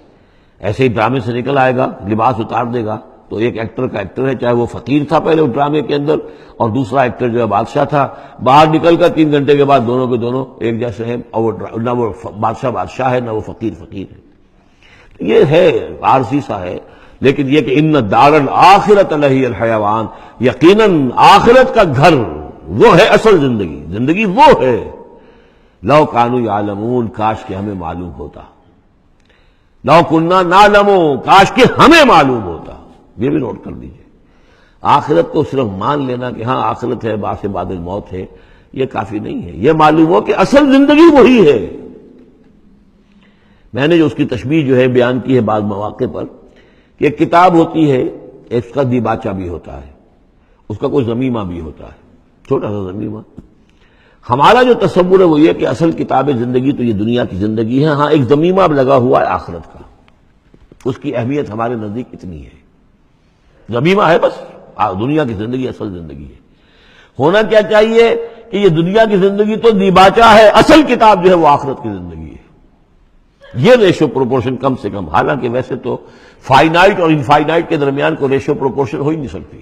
ایسے ہی ڈرامے سے نکل آئے گا، لباس اتار دے گا تو ایک ایکٹر کا ایکٹر ہے، چاہے وہ فقیر تھا پہلے اس ڈرامے کے اندر، اور دوسرا ایکٹر جو ہے بادشاہ تھا، باہر نکل کر 3 گھنٹے کے بعد دونوں کے دونوں ایک جیسے ہیں، اور نہ وہ بادشاہ ہے نہ وہ فقیر ہے۔ یہ ہے عارضی سا ہے، لیکن یہ کہ ان الدار الآخرۃ لہی الحیوان، یقیناً آخرت کا گھر وہ ہے اصل زندگی وہ ہے۔ لو کانوا یعلمون، کاش کہ ہمیں معلوم ہوتا، لو کننا نعلم، کاش کہ ہمیں معلوم ہوتا۔ یہ بھی نوٹ کر دیجئے، آخرت کو صرف مان لینا کہ ہاں آخرت ہے، بعد سے بعد الموت ہے، یہ کافی نہیں ہے۔ یہ معلوم ہو کہ اصل زندگی وہی ہے۔ میں نے جو اس کی تشبیہ جو ہے بیان کی ہے بعض مواقع پر، کہ ایک کتاب ہوتی ہے، اس کا دیباچہ بھی ہوتا ہے، اس کا کوئی ضمیمہ بھی ہوتا ہے، چھوٹا سا ضمیمہ۔ ہمارا جو تصور ہے وہ یہ کہ اصل کتاب زندگی تو یہ دنیا کی زندگی ہے، ہاں ایک ضمیمہ لگا ہوا ہے آخرت کا، اس کی اہمیت ہمارے نزدیک اتنی ہے۔ ضمیمہ ہے بس، دنیا کی زندگی اصل زندگی ہے۔ ہونا کیا چاہیے کہ یہ دنیا کی زندگی تو دیباچہ ہے، اصل کتاب جو ہے وہ آخرت کی زندگی ہے۔ یہ ریشو پروپورشن کم سے کم، حالانکہ ویسے تو فائنائٹ اور انفائنائٹ کے درمیان کو ریشو پروپورشن ہو ہی نہیں سکتی،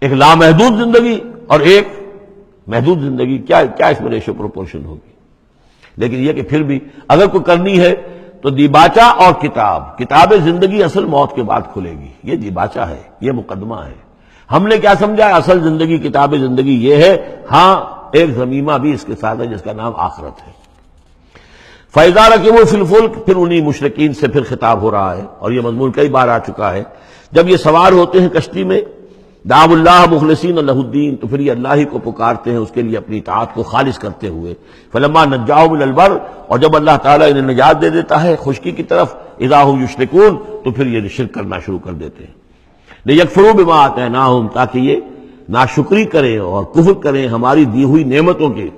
ایک لامحدود زندگی اور ایک محدود زندگی، کیا اس میں ریشو پروپورشن ہوگی؟ لیکن یہ کہ پھر بھی اگر کوئی کرنی ہے تو دیباچہ اور کتاب زندگی اصل موت کے بعد کھلے گی، یہ دیباچہ ہے، یہ مقدمہ ہے۔ ہم نے کیا سمجھا ہے اصل زندگی، کتاب زندگی یہ ہے، ہاں ایک ضمیمہ بھی اس کے ساتھ ہے جس کا نام آخرت ہے۔ فَإِذَا رَكِبُوا فِي الْفُلْكِ، پھر انہی مشرکین سے پھر خطاب ہو رہا ہے، اور یہ مضمون کئی بار آ چکا ہے۔ جب یہ سوار ہوتے ہیں کشتی میں دعوا اللہ مخلصین لہ الدین، تو پھر یہ اللہ ہی کو پکارتے ہیں، اس کے لیے اپنی اطاعت کو خالص کرتے ہوئے. فلما نجاہم الی البر، اور جب اللہ تعالیٰ انہیں نجات دے دیتا ہے خشکی کی طرف، اذا ہم یشرکون، تو پھر یہ شرک کرنا شروع کر دیتے ہیں. لیکفروا بما آتیناہم، تاکہ یہ ناشکری کریں اور کفر کریں ہماری دی ہوئی نعمتوں کی،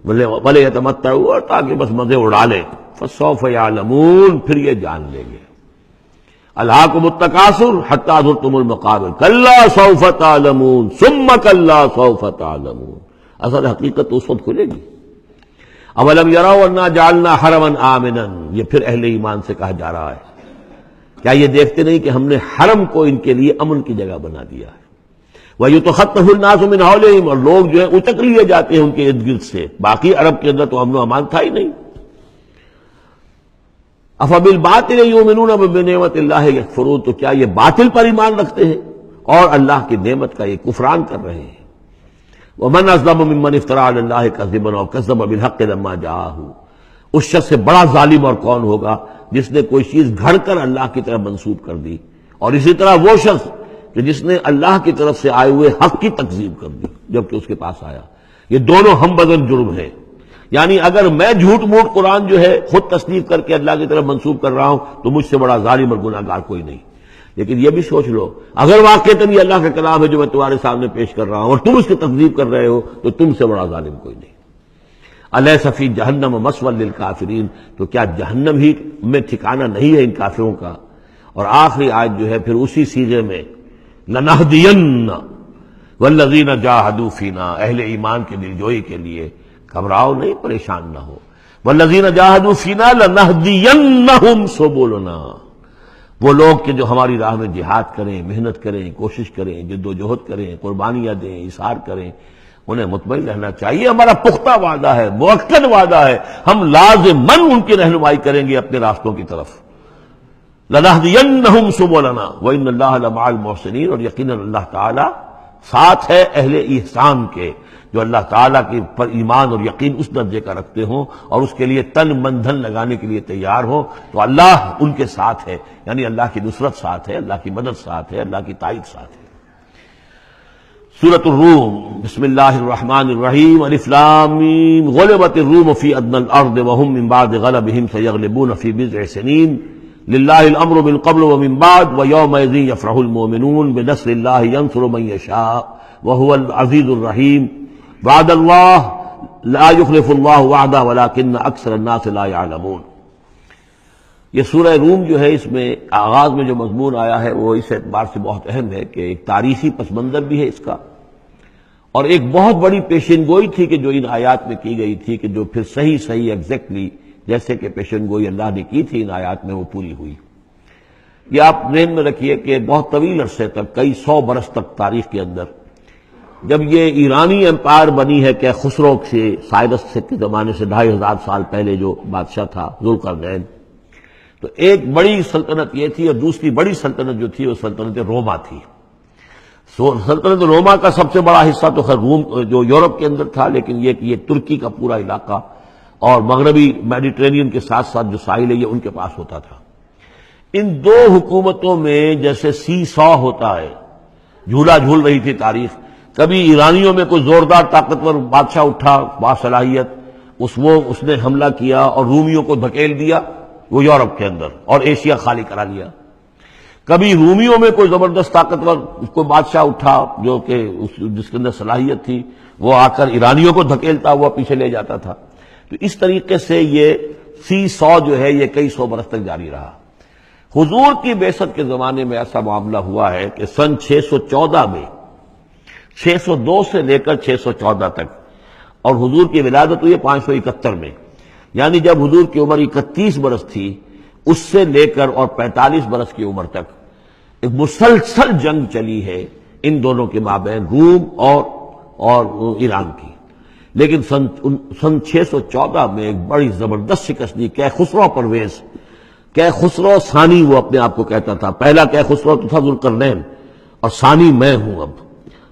ولی یتمتعوا، اور تاکہ بس مزے اڑا لیں. فسوف یعلمون، پھر یہ جان لیں گے. الہاکم التکاثر حتی زرتم المقابر کلا سوف تعلمون ثم کلا سوف تعلمون. اصل حقیقت تو اس وقت کھلے گی. اولم یروا انا جعلنا حرما آمنا، یہ پھر اہل ایمان سے کہا جا رہا ہے، کیا یہ دیکھتے نہیں کہ ہم نے حرم کو ان کے لیے امن کی جگہ بنا دیا ہے. وَيُتَخَطَّفُ النَّاسُ مِنْ حَوْلِهِمْ، اور لوگ جو ہے اچک لیے جاتے ہیں ان کے ارد گرد سے. باقی عرب کے اندر تو امن و امان تھا ہی نہیں. أَفَبِالْبَاطِلِ يُؤْمِنُونَ وَبِنِعْمَةِ اللَّهِ يَكْفُرُونَ، تو کیا یہ باطل پر ایمان رکھتے ہیں اور اللہ کی نعمت کا یہ کفران کر رہے ہیں. وَمَنْ أَظْلَمُ مِمَّنِ افْتَرَىٰ عَلَى اللَّهِ كَذِبًا وَكَذَّبَ بِالْحَقِّ لَمَّا جَاءَهُ، اس شخص سے بڑا ظالم اور کون ہوگا جس نے کوئی چیز گھڑ کر اللہ کی طرف منسوب کر دی، اور اسی طرح وہ شخص کہ جس نے اللہ کی طرف سے آئے ہوئے حق کی تکذیب کر دی جبکہ اس کے پاس آیا. یہ دونوں ہم بدن جرم ہیں. یعنی اگر میں جھوٹ موٹ قرآن جو ہے خود تصدیق کر کے اللہ کی طرف منسوب کر رہا ہوں تو مجھ سے بڑا ظالم اور گناہ گار کوئی نہیں. لیکن یہ بھی سوچ لو، اگر واقعتاً یہ اللہ کا کلام ہے جو میں تمہارے سامنے پیش کر رہا ہوں اور تم اس کی تکذیب کر رہے ہو تو تم سے بڑا ظالم کوئی نہیں. الیس فی جہنم مثوی للکافرین، تو کیا جہنم ہی میں ٹھکانہ نہیں ہے ان کافروں کا. اور آخری آیت جو ہے پھر اسی سیغے میں لنہدین والذین جاہدوا فینا، اہل ایمان کے دلجوئی کے لیے گھبراؤ نہیں، پریشان نہ ہو. والذین جاہدوا فینا لنہدینہم سبلنا، وہ لوگ کہ جو ہماری راہ میں جہاد کریں، محنت کریں، کوشش کریں، جد و جہد کریں، قربانیاں دیں، اظہار کریں، انہیں مطمئن رہنا چاہیے ہمارا پختہ وعدہ ہے، مؤکد وعدہ ہے، ہم لازماً ان کی رہنمائی کریں گے اپنے راستوں کی طرف. لَنَهْدِيَنَّهُمْ سُبُلَنَا وَإِنَّ اللَّهَ لَمَعَ الْمُحْسِنِينَ، اور یقیناً اللہ تعالیٰ ساتھ ہے اہل احسان کے، جو اللہ تعالیٰ کے پر ایمان اور یقین اس درجے کا رکھتے ہوں اور اس کے لیے تن من دھن لگانے کے لیے تیار ہوں، تو اللہ ان کے ساتھ ہے. یعنی اللہ کی نصرت ساتھ ہے، اللہ کی مدد ساتھ ہے، اللہ کی تائید ساتھ ہے. سورۃ الروم، بسم اللہ الرحمن الرحیم. الف لام میم، غلبت الروم فی ادنى الارض وهم من بعد غلبهم سيغلبون في بضع سنين للہ الامر من قبل ومن بعد ويومئذ يفرح المؤمنون بنصر اللہ ينصر من يشاء وهو العزیز الرحیم. وعد اللہ لا يخلف اللہ وعدہ ولكن اکثر الناس لا يعلمون. یہ سورہ روم جو ہے، اس میں آغاز میں جو مضمون آیا ہے وہ اس اعتبار سے بہت اہم ہے کہ ایک تاریخی پس منظر بھی ہے اس کا، اور ایک بہت بڑی پیشن گوئی تھی کہ جو ان آیات میں کی گئی تھی کہ جو پھر صحیح ایگزیکٹلی جیسے کہ پیشن گوئی اللہ نے کی تھی ان آیات میں وہ پوری ہوئی. یہ آپ ذہن میں رکھیے کہ بہت طویل عرصے تک، کئی 100 برس تک تاریخ کے اندر، جب یہ ایرانی امپائر بنی ہے کہ خسرو سے سائرس کے زمانے سے 2500 سال پہلے جو بادشاہ تھا ذوالقرنین، تو ایک بڑی سلطنت یہ تھی، اور دوسری بڑی سلطنت جو تھی وہ سلطنت روما تھی. سلطنت روما کا سب سے بڑا حصہ تو خیر روم جو یورپ کے اندر تھا، لیکن یہ ترکی کا پورا علاقہ اور مغربی میڈیٹرینین کے ساتھ ساتھ جو ساحل ہے یہ ان کے پاس ہوتا تھا. ان دو حکومتوں میں جیسے سی سو ہوتا ہے، جھولا جھول رہی تھی تاریخ. کبھی ایرانیوں میں کوئی زوردار طاقتور بادشاہ اٹھا باصلاحیت، اس نے حملہ کیا اور رومیوں کو دھکیل دیا وہ یورپ کے اندر اور ایشیا خالی کرا لیا. کبھی رومیوں میں کوئی زبردست طاقتور کوئی بادشاہ اٹھا جو کہ جس کے اندر صلاحیت تھی، وہ آ کر ایرانیوں کو دھکیلتا ہوا پیچھے لے جاتا تھا. تو اس طریقے سے یہ سی 100 جو ہے یہ کئی 100 برس تک جاری رہا. حضور کی بعثت کے زمانے میں ایسا معاملہ ہوا ہے کہ سن 614 میں، 602 سے لے کر 614 تک، اور حضور کی ولادت ہوئی 571 میں، یعنی جب حضور کی عمر 31 برس تھی اس سے لے کر اور 45 برس کی عمر تک ایک مسلسل جنگ چلی ہے ان دونوں کے مابین، روم اور ایران کی. لیکن سن 614 میں ایک بڑی زبردست شکست دی کیخسرو پرویز، کیخسرو ثانی وہ اپنے آپ کو کہتا تھا. پہلا کیخسرو تو تھا ذوالقرنین اور ثانی میں ہوں. اب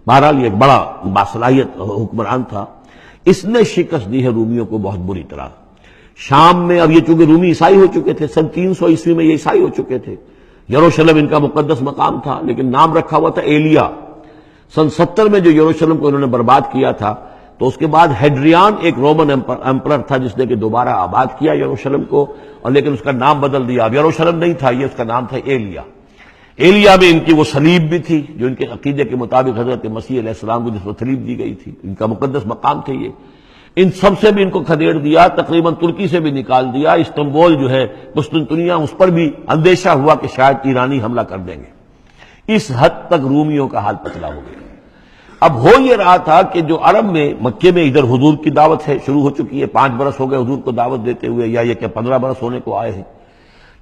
بہرحال یہ ایک بڑا باصلاحیت حکمران تھا. اس نے شکست دی ہے رومیوں کو بہت بری طرح. شام میں، اب یہ چونکہ رومی عیسائی ہو چکے تھے، سن 300 عیسوی میں یہ عیسائی ہو چکے تھے. یروشلم ان کا مقدس مقام تھا، لیکن نام رکھا ہوا تھا ایلیا. سن 70 میں جو یروشلم کو انہوں نے برباد کیا تھا، تو اس کے بعد ہیڈریان ایک رومن امپرر تھا جس نے کہ دوبارہ آباد کیا یروشلم کو، اور لیکن اس کا نام بدل دیا. اب یروشلم نہیں تھا، یہ اس کا نام تھا ایلیا. ایلیا میں ان کی وہ صلیب بھی تھی جو ان کے عقیدے کے مطابق حضرت مسیح علیہ السلام کو جس پر صلیب دی گئی تھی، ان کا مقدس مقام تھے یہ. ان سب سے بھی ان کو کھدیڑ دیا، تقریباً ترکی سے بھی نکال دیا. استنبول جو ہے قسطنطنیہ، اس پر بھی اندیشہ ہوا کہ شاید ایرانی حملہ کر دیں گے. اس حد تک رومیوں کا حال پتلا ہو گیا. اب ہو یہ رہا تھا کہ جو عرب میں مکے میں ادھر حضور کی دعوت ہے، شروع ہو چکی ہے، 5 برس ہو گئے حضور کو دعوت دیتے ہوئے، یا یہ کہ 15 برس ہونے کو آئے ہیں.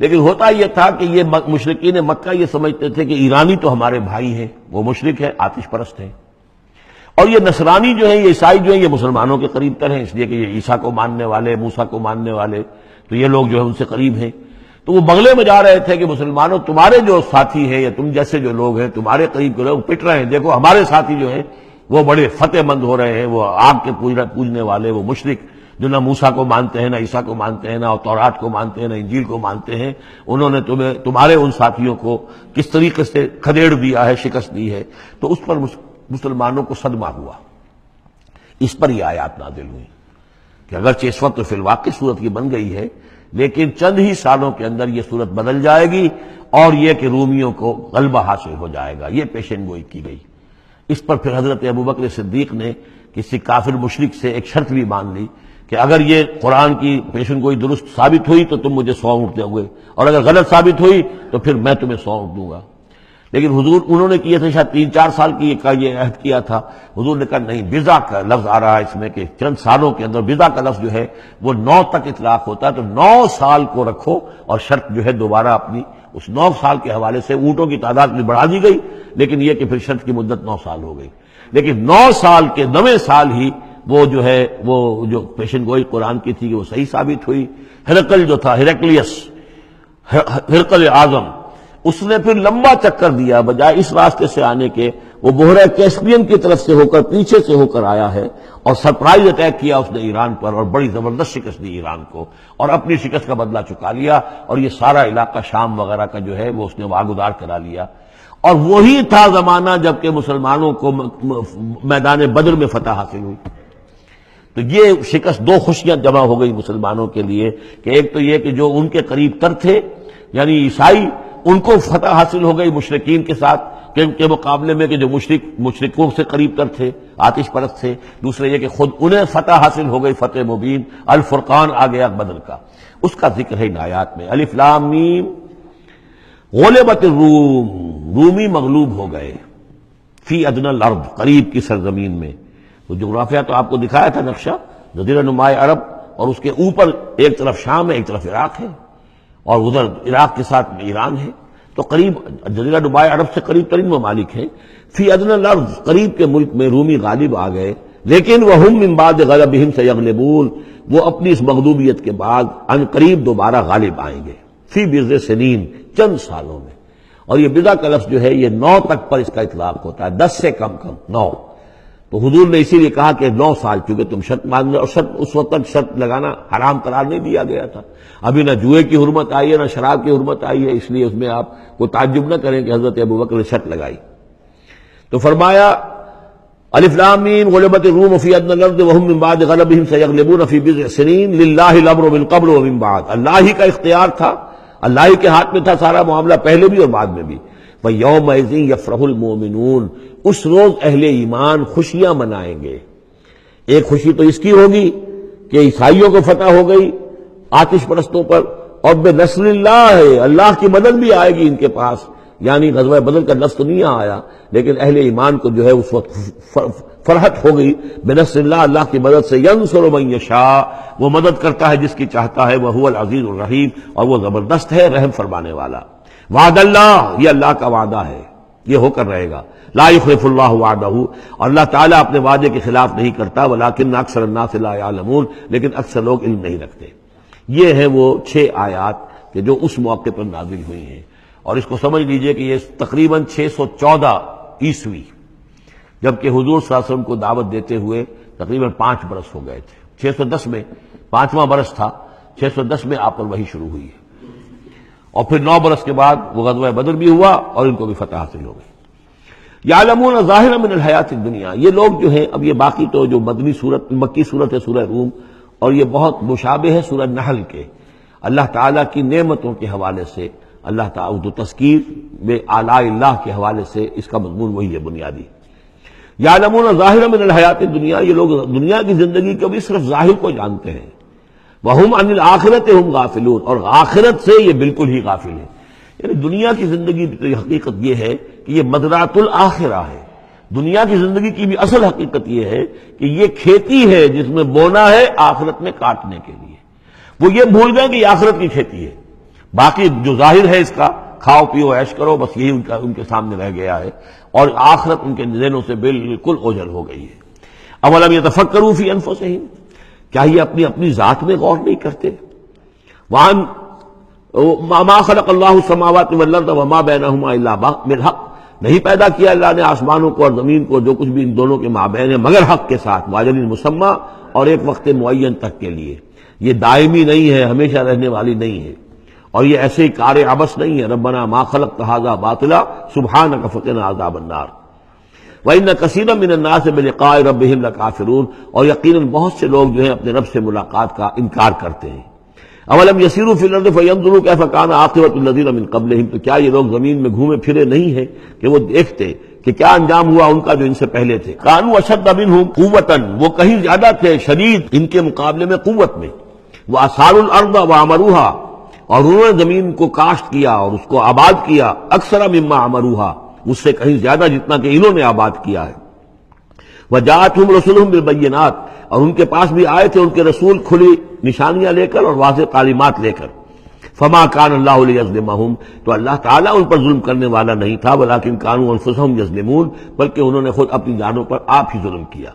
لیکن ہوتا یہ تھا کہ یہ مشرکین مکہ یہ سمجھتے تھے کہ ایرانی تو ہمارے بھائی ہیں، وہ مشرک ہیں، آتش پرست ہیں، اور یہ نصرانی جو ہیں، یہ عیسائی جو ہیں، یہ مسلمانوں کے قریب تر ہیں، اس لیے کہ یہ عیسیٰ کو ماننے والے، موسیٰ کو ماننے والے، تو یہ لوگ جو ہیں ان سے قریب ہیں. تو وہ بغلے میں جا رہے تھے کہ مسلمانوں تمہارے جو ساتھی ہیں یا تم جیسے جو لوگ ہیں تمہارے قریب کے لوگ پٹ رہے ہیں، دیکھو ہمارے ساتھی جو ہیں وہ بڑے فتح مند ہو رہے ہیں، وہ آگ کے پوجنے والے، وہ مشرک جو نہ موسیٰ کو مانتے ہیں، نہ عیسیٰ کو مانتے ہیں، نہ تورات کو مانتے ہیں، نہ انجیل کو مانتے ہیں، انہوں نے تمہارے ان ساتھیوں کو کس طریقے سے کھدیڑ دیا ہے، شکست دی ہے. تو اس پر مسلمانوں کو صدمہ ہوا. اس پر یہ آیات نازل ہوئی کہ اگرچہ اس وقت تو فی الواقع صورت کی بن گئی ہے، لیکن چند ہی سالوں کے اندر یہ صورت بدل جائے گی، اور یہ کہ رومیوں کو غلبہ حاصل ہو جائے گا. یہ پیشن گوئی کی گئی. اس پر پھر حضرت ابوبکر صدیق نے کسی کافر مشرک سے ایک شرط بھی مان لی کہ اگر یہ قرآن کی پیشن گوئی درست ثابت ہوئی تو تم مجھے 100 اونٹ دو گے، اور اگر غلط ثابت ہوئی تو پھر میں تمہیں 100 اونٹ دوں گا. لیکن حضور انہوں نے کیے تھے شاید 3-4 سال کی کا یہ عہد کیا تھا. حضور نے کہا نہیں، بضع کا لفظ آ رہا ہے اس میں کہ چند سالوں کے اندر، بضع کا لفظ جو ہے وہ 9 تک اطلاق ہوتا ہے، تو 9 سال کو رکھو، اور شرط جو ہے دوبارہ اپنی اس 9 سال کے حوالے سے اونٹوں کی تعداد بھی بڑھا دی گئی، لیکن یہ کہ پھر شرط کی مدت 9 سال ہو گئی. لیکن 9 سال کے 9ویں سال ہی وہ جو ہے وہ جو پیشن گوئی قرآن کی تھی کہ وہ صحیح ثابت ہوئی. ہرقل جو تھا، ہرقل اعظم، اس نے پھر لمبا چکر دیا، بجائے اس راستے سے آنے کے وہ بحیرہ کیسپین کی طرف سے ہو کر، پیچھے سے ہو کر آیا ہے، اور سرپرائز اٹیک کیا اس نے ایران پر، اور بڑی زبردست شکست دی ایران کو، اور اپنی شکست کا بدلہ چکا لیا، اور یہ سارا علاقہ شام وغیرہ کا جو ہے وہ اس نے واگزار کرا لیا. اور وہی تھا زمانہ جب کہ مسلمانوں کو میدان بدر میں فتح حاصل ہوئی. تو یہ شکست 2 خوشیاں جمع ہو گئی مسلمانوں کے لیے کہ ایک تو یہ کہ جو ان کے قریب تر تھے یعنی عیسائی، ان کو فتح حاصل ہو گئی مشرکین کے ساتھ کے مقابلے میں کہ جو مشرکوں سے قریب تر تھے، آتش پرست تھے. دوسرے یہ کہ خود انہیں فتح حاصل ہو گئی، فتح مبین، الفرقان آ گیا بدر کا. اس کا ذکر ہے ان آیات میں. الف لام میم، غلبت الروم، رومی مغلوب ہو گئے، فی ادنی الارض، قریب کی سرزمین میں. تو جغرافیہ تو آپ کو دکھایا تھا نقشہ، جزیرہ نما عرب، اور اس کے اوپر ایک طرف شام ہے، ایک طرف عراق ہے، اور ادھر عراق کے ساتھ ایران ہے. تو قریب جزیرہ نما عرب سے قریب ترین ممالک ہیں. فی ادنی الارض، قریب کے ملک میں رومی غالب آ گئے. لیکن وہم من بعد غلبہم سیغلبون، وہ اپنی اس مغلوبیت کے بعد ان قریب دوبارہ غالب آئیں گے. فی بضع سنین، چند سالوں میں. اور یہ بضع کا لفظ جو ہے یہ 9 تک پر اس کا اطلاق ہوتا ہے، 10 سے کم 9. تو حضور نے اسی لیے کہا کہ 9 سال، چونکہ تم شرط مان لو، اور شرط اس وقت تک شرط لگانا حرام قرار نہیں دیا گیا تھا. ابھی نہ جوئے کی حرمت آئی ہے، نہ شراب کی حرمت آئی ہے، اس لیے اس میں آپ کو تعجب نہ کریں کہ حضرت ابوبکر نے شرط لگائی. تو فرمایا الف لام میم، غلبت الروم فی ادنی الارض وهم من بعد غلبهم سیغلبون فی بضع سنین للہ الامر من قبل ومن بعد. اللہ ہی کا اختیار تھا، اللہ ہی کے ہاتھ میں تھا سارا معاملہ، پہلے بھی اور بعد میں بھی. وَيَوْمَئِذٍ يَفْرَحُ الْمُؤْمِنُونَ، اس روز اہل ایمان خوشیاں منائیں گے. ایک خوشی تو اس کی ہوگی کہ عیسائیوں کو فتح ہو گئی آتش پرستوں پر، اور بے نصر اللہ ہے، اللہ کی مدد بھی آئے گی ان کے پاس. یعنی غزوہ بدر کا لفظ تو نہیں آیا، لیکن اہل ایمان کو جو ہے اس وقت فرحت ہو گئی بے نصر اللہ، اللہ کی مدد سے. ینصر من یشاء، وہ مدد کرتا ہے جس کی چاہتا ہے. وہو العزیز الرحیم، اور وہ زبردست ہے، رحم فرمانے والا. وعد اللہ، یہ اللہ کا وعدہ ہے، یہ ہو کر رہے گا. لا یخلف اللہ وعدہ، اور اللہ تعالیٰ اپنے وعدے کے خلاف نہیں کرتا. ولکن اکثر الناس لا یعلمون، لیکن اکثر لوگ علم نہیں رکھتے. یہ ہیں وہ 6 آیات کہ جو اس موقع پر نازل ہوئی ہیں. اور اس کو سمجھ لیجئے کہ یہ تقریباً 614 عیسوی، جبکہ حضور صلی اللہ علیہ وسلم کو دعوت دیتے ہوئے تقریباً 5 برس ہو گئے تھے. 610 میں 5واں برس تھا، 610 میں آپ پر وحی شروع ہوئی ہے. اور پھر 9 برس کے بعد وہ غزوہ بدر بھی ہوا اور ان کو بھی فتح حاصل ہو گئی. یعلمون ظاہرا من الحیات الدنیا، یہ لوگ جو ہیں، اب یہ باقی تو جو مکی صورت ہے سورہ روم، اور یہ بہت مشابہ ہے سورہ نحل کے، اللہ تعالیٰ کی نعمتوں کے حوالے سے، اللہ تعالیٰ تو تذکیر میں آلاء اللہ کے حوالے سے اس کا مضمون وہی ہے بنیادی۔ یعلمون ظاہرا من الحیات الدنیا، یہ لوگ دنیا کی زندگی کو بھی صرف ظاہر کو جانتے ہیں، وہم عن الآخرۃ ہم غافلون، اور آخرت سے یہ بالکل ہی غافل ہیں۔ یعنی دنیا کی زندگی کی حقیقت یہ ہے کہ یہ مزرعۃ الآخرہ ہے، دنیا کی زندگی کی بھی اصل حقیقت یہ ہے کہ یہ کھیتی ہے جس میں بونا ہے آخرت میں کاٹنے کے لیے۔ وہ یہ بھول گئے کہ یہ آخرت کی کھیتی ہے، باقی جو ظاہر ہے اس کا کھاؤ پیو عیش کرو، بس یہی ان کے سامنے رہ گیا ہے، اور آخرت ان کے ذہنوں سے بالکل اوجھل ہو گئی ہے۔ اولم یتفکروا فی انفسہم، کیا یہ اپنی ذات میں غور نہیں کرتے؟ ما خلق اللہ السماوات والارض وما بینہما الا بالحق، نہیں پیدا کیا اللہ نے آسمانوں کو اور زمین کو، جو کچھ بھی ان دونوں کے مابین ہے، مگر حق کے ساتھ، واجل مسمى، اور ایک وقت معین تک کے لیے۔ یہ دائمی نہیں ہے، ہمیشہ رہنے والی نہیں ہے، اور یہ ایسے ہی کار عبث نہیں ہے۔ ربنا ما خلقت ھذا باطلا سبحانک فقنا عذاب النار وان کثیرا من الناس بلقاء ربهم لکافرون، اور یقیناً بہت سے لوگ جو ہیں اپنے رب سے ملاقات کا انکار کرتے ہیں۔ اولم یسیروا فی الارض فینظروا کیف کان عاقبۃ الذین من قبلہم، تو کیا یہ لوگ زمین میں گھومے پھرے نہیں ہیں کہ وہ دیکھتے کہ کیا انجام ہوا ان کا جو ان سے پہلے تھے۔ کانوا اشد منہم قوۃ، وہ کہیں زیادہ تھے شدید ان کے مقابلے میں قوت میں۔ واثاروا الارض وعمروها، اور انہوں نے زمین کو کاشت کیا اور اس کو آباد کیا، اکثر مما عمروها، اس سے کہیں زیادہ جتنا کہ انہوں نے آباد کیا ہے۔ وجاءتهم رسلهم بالبینات، اور ان کے پاس بھی آئے تھے ان کے رسول کھلی نشانیاں لے کر اور واضح تعلیمات لے کر۔ فما کان اللہ لیظلمہم، تو اللہ تعالیٰ ان پر ظلم کرنے والا نہیں تھا، ولکن کانوا انفسہم یظلمون، بلکہ انہوں نے خود اپنی جانوں پر آپ ہی ظلم کیا۔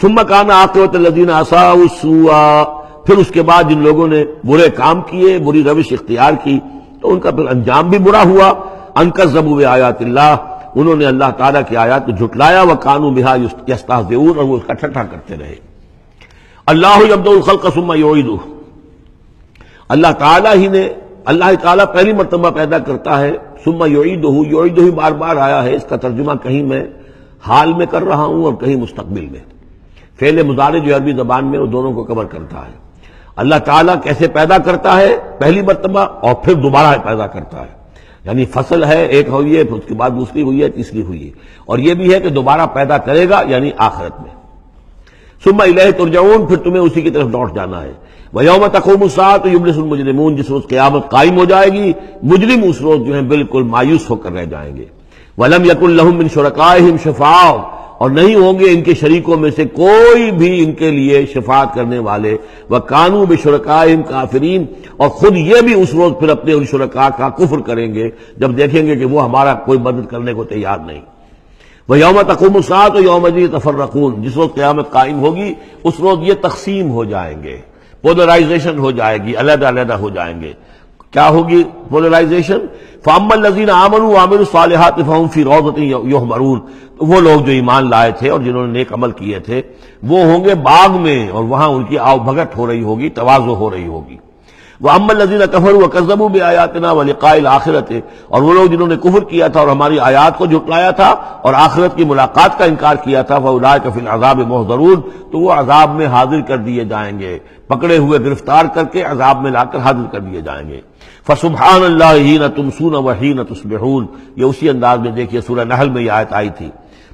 ثم کان عاقبۃ الذین اساءوا السوء، پھر اس کے بعد جن لوگوں نے برے کام کیے، بری روش اختیار کی، تو ان کا پھر انجام بھی برا ہوا۔ ان کذبوا بآیات اللہ، انہوں نے اللہ تعالیٰ کی آیات کو جھٹلایا، وکانوا بہا یستہزئون، اور وہ اس کا ٹھٹھا کرتے رہے۔ اللہ یبدأ الخلق ثم یعیدہ، اللہ تعالیٰ پہلی مرتبہ پیدا کرتا ہے، ثم یعیدہ، یعیدہ ہی بار بار آیا ہے، اس کا ترجمہ کہیں میں حال میں کر رہا ہوں اور کہیں مستقبل میں۔ فعل مضارع جو عربی زبان میں وہ دونوں کو کور کرتا ہے۔ اللہ تعالیٰ کیسے پیدا کرتا ہے؟ پہلی مرتبہ، اور پھر دوبارہ پیدا کرتا ہے، یعنی فصل ہے ایک ہوئی ہے، پھر اس کے بعد دوسری ہوئی ہے، تیسری ہوئی ہے، اور یہ بھی ہے کہ دوبارہ پیدا کرے گا، یعنی آخرت میں۔ ثم الیہ ترجعون، پھر تمہیں اسی کی طرف لوٹ جانا ہے۔ ویوم تقوم الساعۃ یبلس المجرمون، جس روز قیامت قائم ہو جائے گی، مجرم اس روز جو ہیں بالکل مایوس ہو کر رہ جائیں گے۔ ولم یکن لہم من شرکائہم شفاع، اور نہیں ہوں گے ان کے شریکوں میں سے کوئی بھی ان کے لیے شفاعت کرنے والے۔ وَكَانُوا بِشُرَكَائِهِمْ كَافِرِينَ، اور خود یہ بھی اس روز پھر اپنے ان شرکاء کا کفر کریں گے جب دیکھیں گے کہ وہ ہمارا کوئی مدد کرنے کو تیار نہیں۔ وَيَوْمَ تَقُومُ السَّاعَةُ يَوْمَئِذٍ يَتَفَرَّقُونَ، جس روز قیامت قائم ہوگی اس روز یہ تقسیم ہو جائیں گے، پولرائزیشن ہو جائے گی، علیحدہ علیحدہ ہو جائیں گے۔ کیا ہوگی پولرائزیشن؟ فَأَمَّا الَّذِينَ آمَنُوا وَعَمِلُوا الصَّالِحَاتِ فَهُمْ فِي رَوْضَةٍ يُحْبَرُونَ، تو وہ لوگ جو ایمان لائے تھے اور جنہوں نے نیک عمل کیے تھے وہ ہوں گے باغ میں، اور وہاں ان کی آؤ بھگت ہو رہی ہوگی، تواضع ہو رہی ہوگی۔ وَأَمَّا الَّذِينَ كَفَرُوا وَكَذَّبُوا بِآيَاتِنَا وَلِقَاءِ الْآخِرَةِ، اور وہ لوگ جنہوں نے کفر کیا تھا اور ہماری آیات کو جھٹلایا تھا اور آخرت کی ملاقات کا انکار کیا تھا، فَأُولَٰئِكَ فِي الْعَذَابِ مُحْضَرُونَ، تو وہ عذاب میں حاضر کر دیے جائیں گے، پکڑے ہوئے گرفتار کر کے عذاب میں لا کر حاضر کر دیے جائیں گے۔ فسبحان اللہ حین تمسون وحین تصبحون، یہ اسی انداز میں دیکھیے سورہ نحل میں یہ آیت آئی تھی،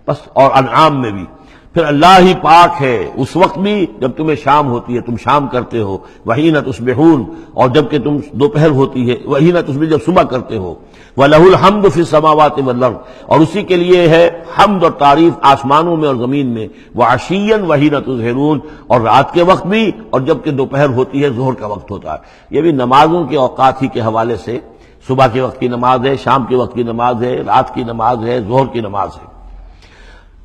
بس اور انعام میں بھی۔ پھر اللہ ہی پاک ہے اس وقت بھی جب تمہیں شام ہوتی ہے، تم شام کرتے ہو، وحین تصبحون، اور جب کہ تم دوپہر ہوتی ہے، وحین تصبح جب صبح کرتے ہو۔ وَلَهُ الْحَمْدُ فِي السَّمَاوَاتِ وَالْأَرْضِ، اور اسی کے لیے ہے حمد اور تعریف آسمانوں میں اور زمین میں۔ وَعَشِيًّا وَحِينَ تُظْهِرُونَ، اور رات کے وقت بھی اور جب کہ دوپہر ہوتی ہے، ظہر کا وقت ہوتا ہے۔ یہ بھی نمازوں کے اوقات ہی کے حوالے سے، صبح کے وقت کی نماز ہے، شام کے وقت کی نماز ہے، رات کی نماز ہے، ظہر کی نماز ہے۔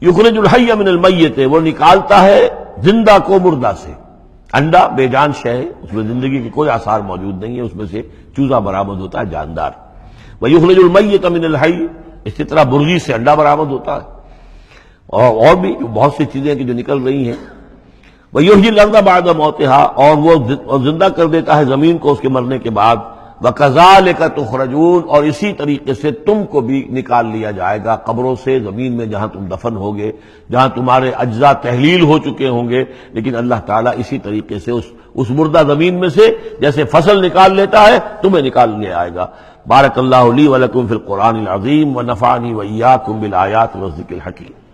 یخرج الحی من المیت، وہ نکالتا ہے زندہ کو مردہ سے۔ انڈا بے جان شے ہے، اس میں زندگی کے کوئی آثار موجود نہیں ہے، اس میں سے چوزہ برآمد ہوتا ہے جاندار۔ وَيُخْرِجُ الْمَيِّتَ مِنَ الْحَيِّ، اسی طرح مرغی سے انڈا برآمد ہوتا ہے، اور بھی بہت سی چیزیں کہ جو نکل رہی ہیں۔ وَيُحْيِي الْأَرْضَ بَعْدَ مَوْتِهَا، اور وہ زندہ کر دیتا ہے زمین کو اس کے مرنے کے بعد۔ وَكَذَلِكَ تُخْرَجُونَ، اور اسی طریقے سے تم کو بھی نکال لیا جائے گا قبروں سے، زمین میں جہاں تم دفن ہوگے، جہاں تمہارے اجزاء تحلیل ہو چکے ہوں گے، لیکن اللہ تعالیٰ اسی طریقے سے اس مردہ زمین میں سے جیسے فصل نکال لیتا ہے تمہیں نکالنے آئے گا۔ بارک اللہ لی ولکم فی القرآن العظیم ونفعنی وإیاکم بالآیات والذکر الحکیم۔